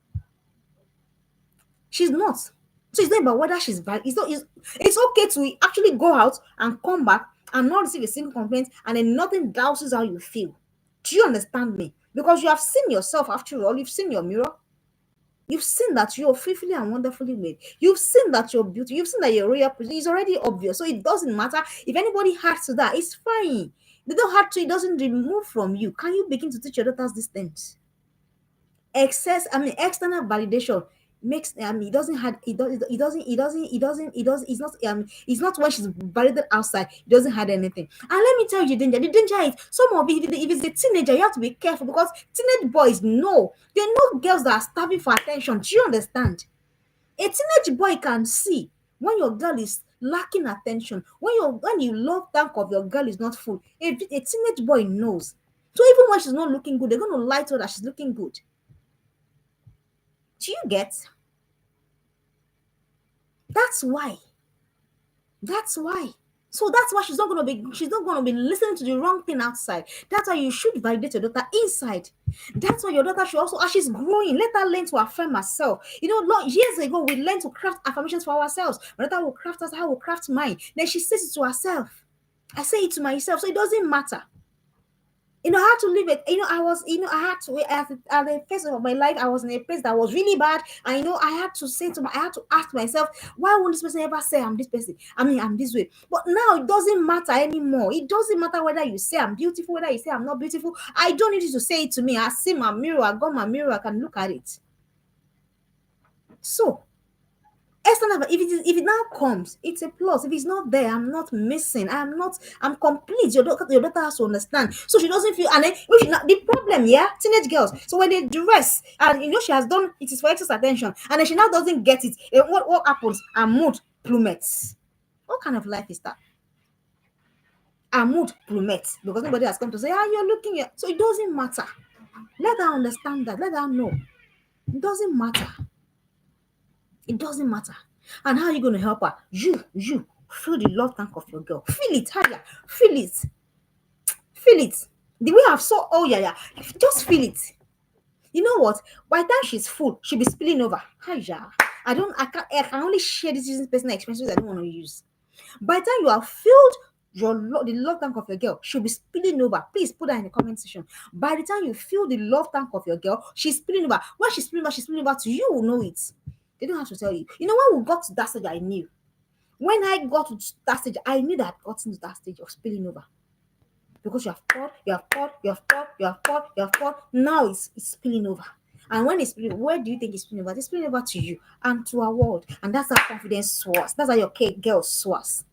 She's not. So it's not about whether she's valid. It's okay to actually go out and come back and not receive a single complaint, and then nothing douses how you feel. Do you understand me? Because you have seen yourself after all, you've seen your mirror. You've seen that you're fearfully and wonderfully made. You've seen that you're beautiful. You've seen that you're royal. It's already obvious. So it doesn't matter if anybody adds to that. It's fine. They don't have to. It doesn't remove from you. Can you begin to teach your daughters these things? External validation makes it doesn't have it's not when she's validated outside, it doesn't have anything. And let me tell you the danger is some of it. If it's a teenager, you have to be careful, because teenage boys know, they know girls that are starving for attention. Do you understand? A teenage boy can see when your girl is lacking attention, when you love tank of your girl is not full. A teenage boy knows. So even when she's not looking good, they're going to lie to her that she's looking good. Do you get? That's why. That's why. So that's why she's not gonna be listening to the wrong thing outside. That's why you should validate your daughter inside. That's why your daughter should also, as she's growing, let her learn to affirm herself. Years ago we learned to craft affirmations for ourselves. My daughter will craft us, I will craft mine. Then she says it to herself. I say it to myself, so it doesn't matter. I had to leave it. I had to, at the phase of my life, I was in a place that was really bad. And, I had to ask myself, why won't this person ever say I'm this person? I'm this way. But now it doesn't matter anymore. It doesn't matter whether you say I'm beautiful, whether you say I'm not beautiful. I don't need you to say it to me. I see my mirror, I got my mirror, I can look at it. So, if it now comes, it's a plus. If it's not there, I'm not missing. I'm complete. Your daughter has to understand, so she doesn't feel. And then the problem, yeah, teenage girls. So when they dress, and she has done it is for excess attention, and then she now doesn't get it. What happens? Her mood plummets. What kind of life is that? Her mood plummets because nobody has come to say, you're looking at. So it doesn't matter. Let her understand that. Let her know. It doesn't matter. It doesn't matter. And how are you going to help her? You feel the love tank of your girl. Feel it higher. Feel it. Feel it. The way I've saw. Oh yeah. Just feel it. You know what? By the time she's full, she'll be spilling over. Hiya. I can only share this using personal experiences I don't want to use. By the time you have filled the love tank of your girl, she'll be spilling over. Please put that in the comment section. By the time you fill the love tank of your girl, she's spilling over. When she's spilling over to you, will know it. They don't have to tell you. When we got to that stage, I knew. When I got to that stage, I knew that I'd gotten to that stage of spilling over. Because you have poured. Now it's spilling over. And when it's spilling, where do you think it's spilling over? It's spilling over to you and to our world. And that's how confidence soars. That's how your girl soars.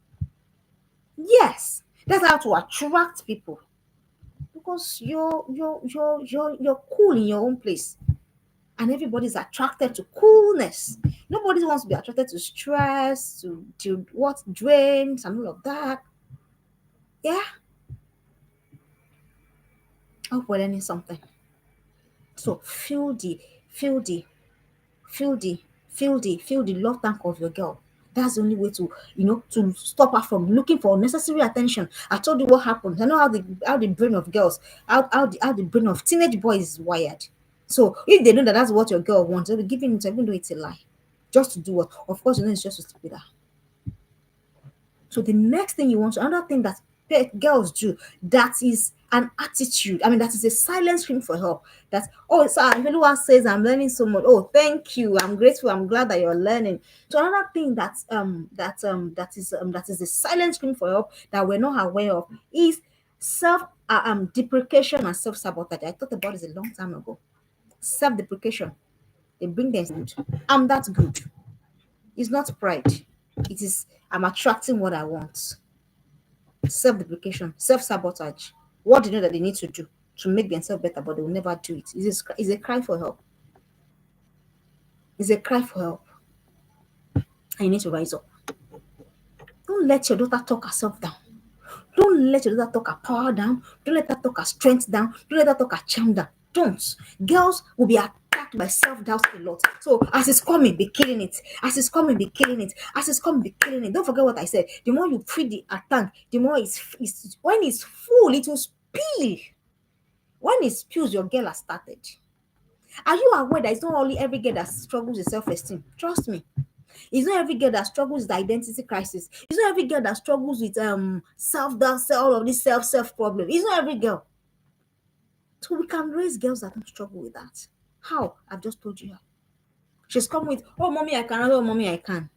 Yes. That's how to attract people. Because you're cool in your own place. And everybody's attracted to coolness. Nobody wants to be attracted to stress, to what drains and all of that. Yeah. I hope we're learning something. So feel the love tank of your girl. That's the only way to stop her from looking for unnecessary attention. I told you what happens. I know how the brain of girls, how the brain of teenage boys is wired. So if they know that that's what your girl wants, they'll be giving it, even though it's a lie. Just to do what? Of course, it's just to stick with her. So the next thing you want to, another thing that girls do, that is an attitude. That is a silent scream for help. That, so if anyone says I'm learning so much, thank you, I'm grateful, I'm glad that you're learning. So another thing that is a silent scream for help that we're not aware of is self deprecation and self sabotage. I thought about this a long time ago. Self deprecation. They bring them good. I'm that good. It's not pride. It is I'm attracting what I want. Self-deprecation, self-sabotage. What do you know that they need to do to make themselves better, but they will never do it? It's a cry for help. It's a cry for help. And you need to rise up. Don't let your daughter talk herself down. Don't let your daughter talk her power down. Don't let her talk her strength down. Don't let her talk her charm down. Don't. Girls will be attacked by self-doubt a lot. So as it's coming, be killing it. As it's coming, be killing it. As it's coming, be killing it. Don't forget what I said. The more you feed the tank, the more when it's full, it will spill. When it spills, your girl has started. Are you aware that it's not only every girl that struggles with self-esteem? Trust me. It's not every girl that struggles with identity crisis. It's not every girl that struggles with self-doubt, all of this self problem. It's not every girl. So we can raise girls that don't struggle with that. How? I've just told you how. She's come with, oh mommy, I can, oh mommy, I can.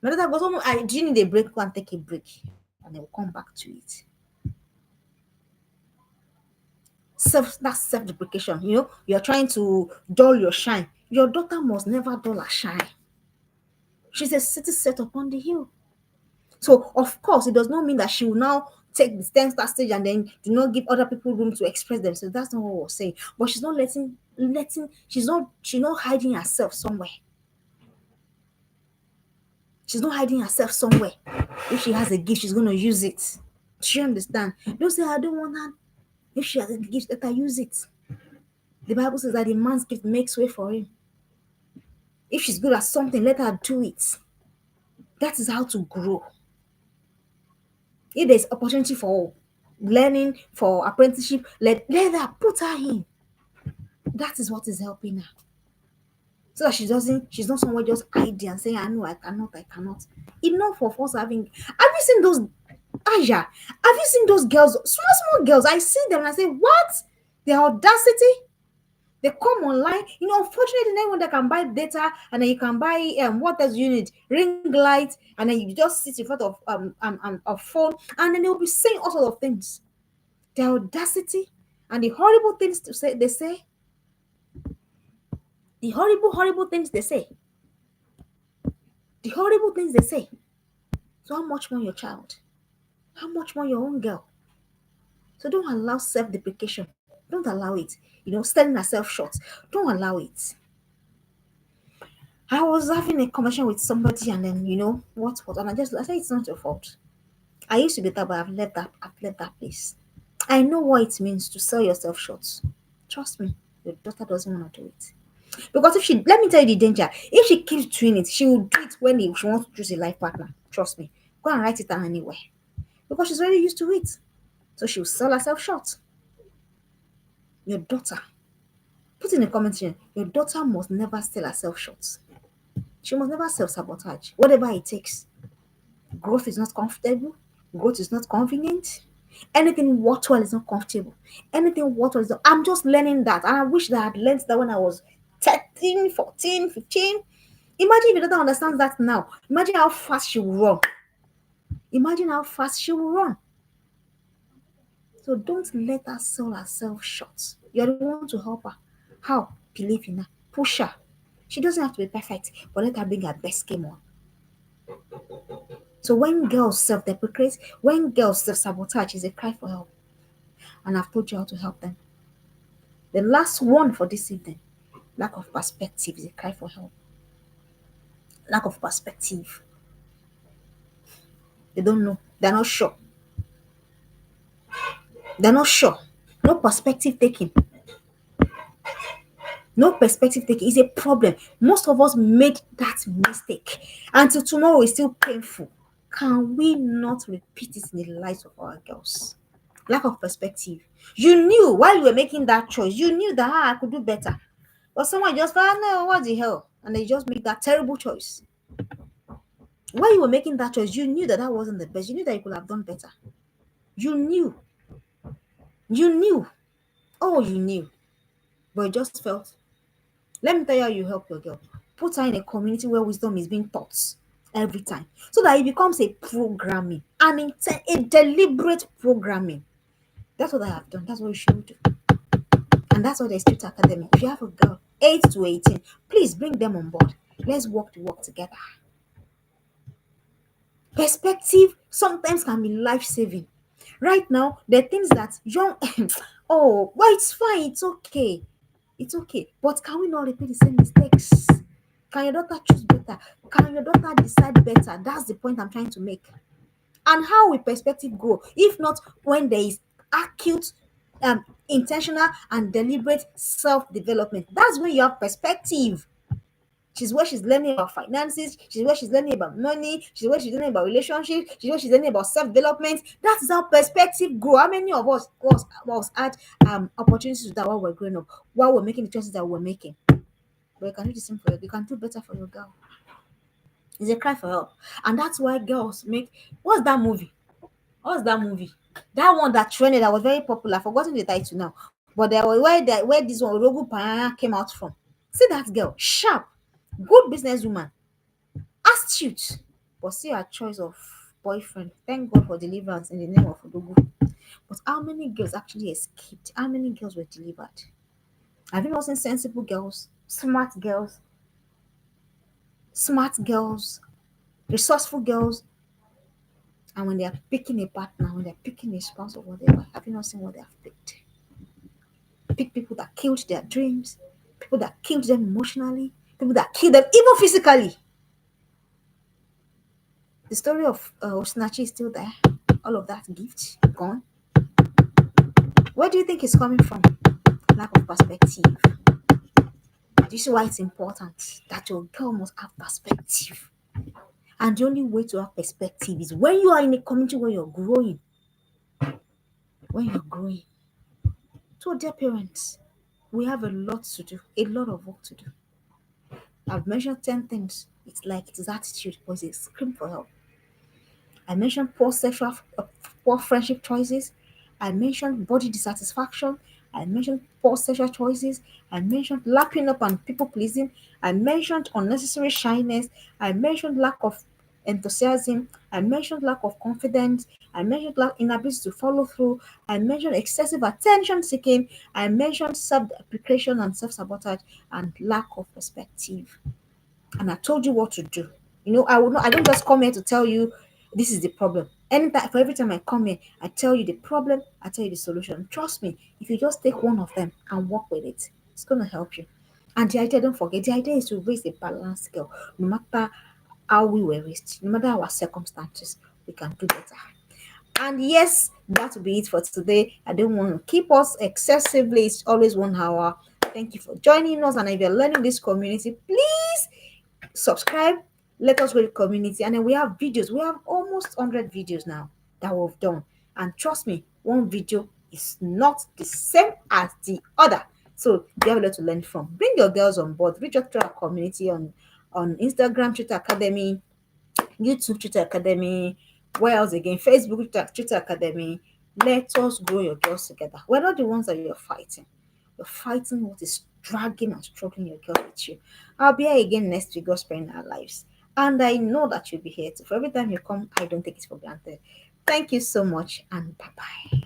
My daughter goes, oh, do you need a break? Go and take a break. And they will come back to it. That's self-deprecation. You're trying to dull your shine. Your daughter must never dull her shine. She's a city set upon the hill. So of course, it does not mean that she will now take the center stage and then do not give other people room to express themselves. That's not what we're saying. But she's not she's not hiding herself somewhere. She's not hiding herself somewhere. If she has a gift, she's gonna use it. Do you understand? Don't say I don't want that. If she has a gift, let her use it. The Bible says that the man's gift makes way for him. If she's good at something, let her do it. That is how to grow. If there's opportunity for learning, for apprenticeship, let her put her in. That is what is helping her. So that she's not somewhere just hiding and saying, I know I cannot. Enough of us having, have you seen those, Aja, have you seen those girls, small girls? I see them and I say, what? Their audacity. They come online. Unfortunately, anyone that can buy data and then you can buy what else you need, ring light, and then you just sit in front of a phone, and then they'll be saying all sorts of things. Their audacity and the horrible things they say, the horrible things they say, the horrible things they say. So how much more your child? How much more your own girl? So don't allow self-deprecation. Don't allow it. Selling herself short. Don't allow it. I was having a conversation with somebody, and then what, and I said it's not your fault. I used to be that, but I've left that place. I know what it means to sell yourself short. Trust me, your daughter doesn't want to do it. Because if she, let me tell you the danger. If she keeps doing it, she will do it when she wants to choose a life partner. Trust me. Go and write it down anywhere. Because she's already used to it. So she will sell herself short. Your daughter, put in the comment section, your daughter must never sell herself short. She must never self-sabotage. Whatever it takes. Growth is not comfortable. Growth is not convenient. Anything worthwhile is not comfortable. Anything worthwhile is not. I'm just learning that. And I wish that I had learned that when I was 13, 14, 15. Imagine if your daughter understands that now. Imagine how fast she will run. Imagine how fast she will run. So don't let her sell herself short. You're the one to help her. How? Believe in her. Push her. She doesn't have to be perfect, but let her bring her best game on. So when girls self-deprecate, when girls self-sabotage, is a cry for help. And I've told you how to help them. The last one for this evening, lack of perspective is a cry for help. Lack of perspective. They don't know. They're not sure. They're not sure. No perspective taking. No perspective taking is a problem. Most of us made that mistake. Until tomorrow is still painful. Can we not repeat it in the lives of our girls? Lack of perspective. You knew while you were making that choice, you knew that I could do better. But someone just thought, no, what the hell? And they just make that terrible choice. While you were making that choice, you knew that that wasn't the best. You knew that you could have done better. You knew. You knew. Oh, you knew. But it just felt. Let me tell you how you help your girl. Put her in a community where wisdom is being taught every time. So that it becomes a programming. A deliberate programming. That's what I have done. That's what you should do. And that's what the Street Academy. If you have a girl, 8 to 18, please bring them on board. Let's walk the walk together. Perspective sometimes can be life-saving. Right now, there are things that young oh, well, it's fine, it's okay. It's okay. But can we not repeat the same mistakes? Can your daughter choose better? Can your daughter decide better? That's the point I'm trying to make. And how will perspective grow? If not when there is acute, intentional, and deliberate self-development. That's when you have perspective. She's where she's learning about finances. She's where she's learning about money. She's where she's learning about relationships. She's where she's learning about self-development. That is how perspective grow. How many of us had opportunities to that while we're growing up, while we're making the choices that we're making? But you can do the same for you. You can do better for your girl. It's a cry for help. And that's why girls make what's that movie? What's that movie? That one that trended that was very popular. I've forgotten the title now. But there was where this one Rogu Panya came out from. See that girl, sharp, good businesswoman, astute, but see her choice of boyfriend. Thank God for deliverance in the name of Odogu. But how many girls actually escaped? How many girls were delivered? Have you not seen sensible girls, smart girls, resourceful girls, and when they are picking a partner, when they're picking a spouse or whatever, have you not seen what they have picked? Pick people that killed their dreams, people that killed them emotionally, people that killed them even physically. The story of Osinachi is still there. All of that gift gone. Where do you think it's coming from? Lack of perspective. Do you see why it's important that your girl must have perspective? And the only way to have perspective is when you are in a community where you're growing. When you're growing. So, dear parents, we have a lot to do, a lot of work to do. I've mentioned 10 things. It's like it is attitude, but it's a scream for help. I mentioned poor friendship choices. I mentioned body dissatisfaction. I mentioned poor sexual choices. I mentioned lapping up and people pleasing. I mentioned unnecessary shyness. I mentioned lack of enthusiasm. I mentioned lack of confidence. I mentioned lack inability to follow through. I mentioned excessive attention seeking. I mentioned self deprecation and self sabotage and lack of perspective. And I told you what to do. I don't just come here to tell you this is the problem. Anytime for every time I come here, I tell you the problem, I tell you the solution. Trust me, if you just take one of them and work with it, it's gonna help you. And the idea, don't forget, the idea is to raise a balanced scale. No matter how we were raised, no matter our circumstances, we can do better. And yes, that will be it for today. I don't want to keep us excessively. It's always 1 hour. Thank you for joining us. And if you're learning this community, please subscribe, let us grow the community. And then we have videos. We have almost 100 videos now that we've done. And trust me, one video is not the same as the other. So you have a lot to learn from. Bring your girls on board. Reach out to our community on Instagram, Twitter Academy, YouTube, Twitter Academy. Where else again? Facebook, Twitter Academy. Let us grow your girls together. We're not the ones that you're fighting. You're fighting what is dragging and struggling your girl with you. I'll be here again next week, God's in our lives. And I know that you'll be here too. For every time you come, I don't take it for granted. Thank you so much and bye bye.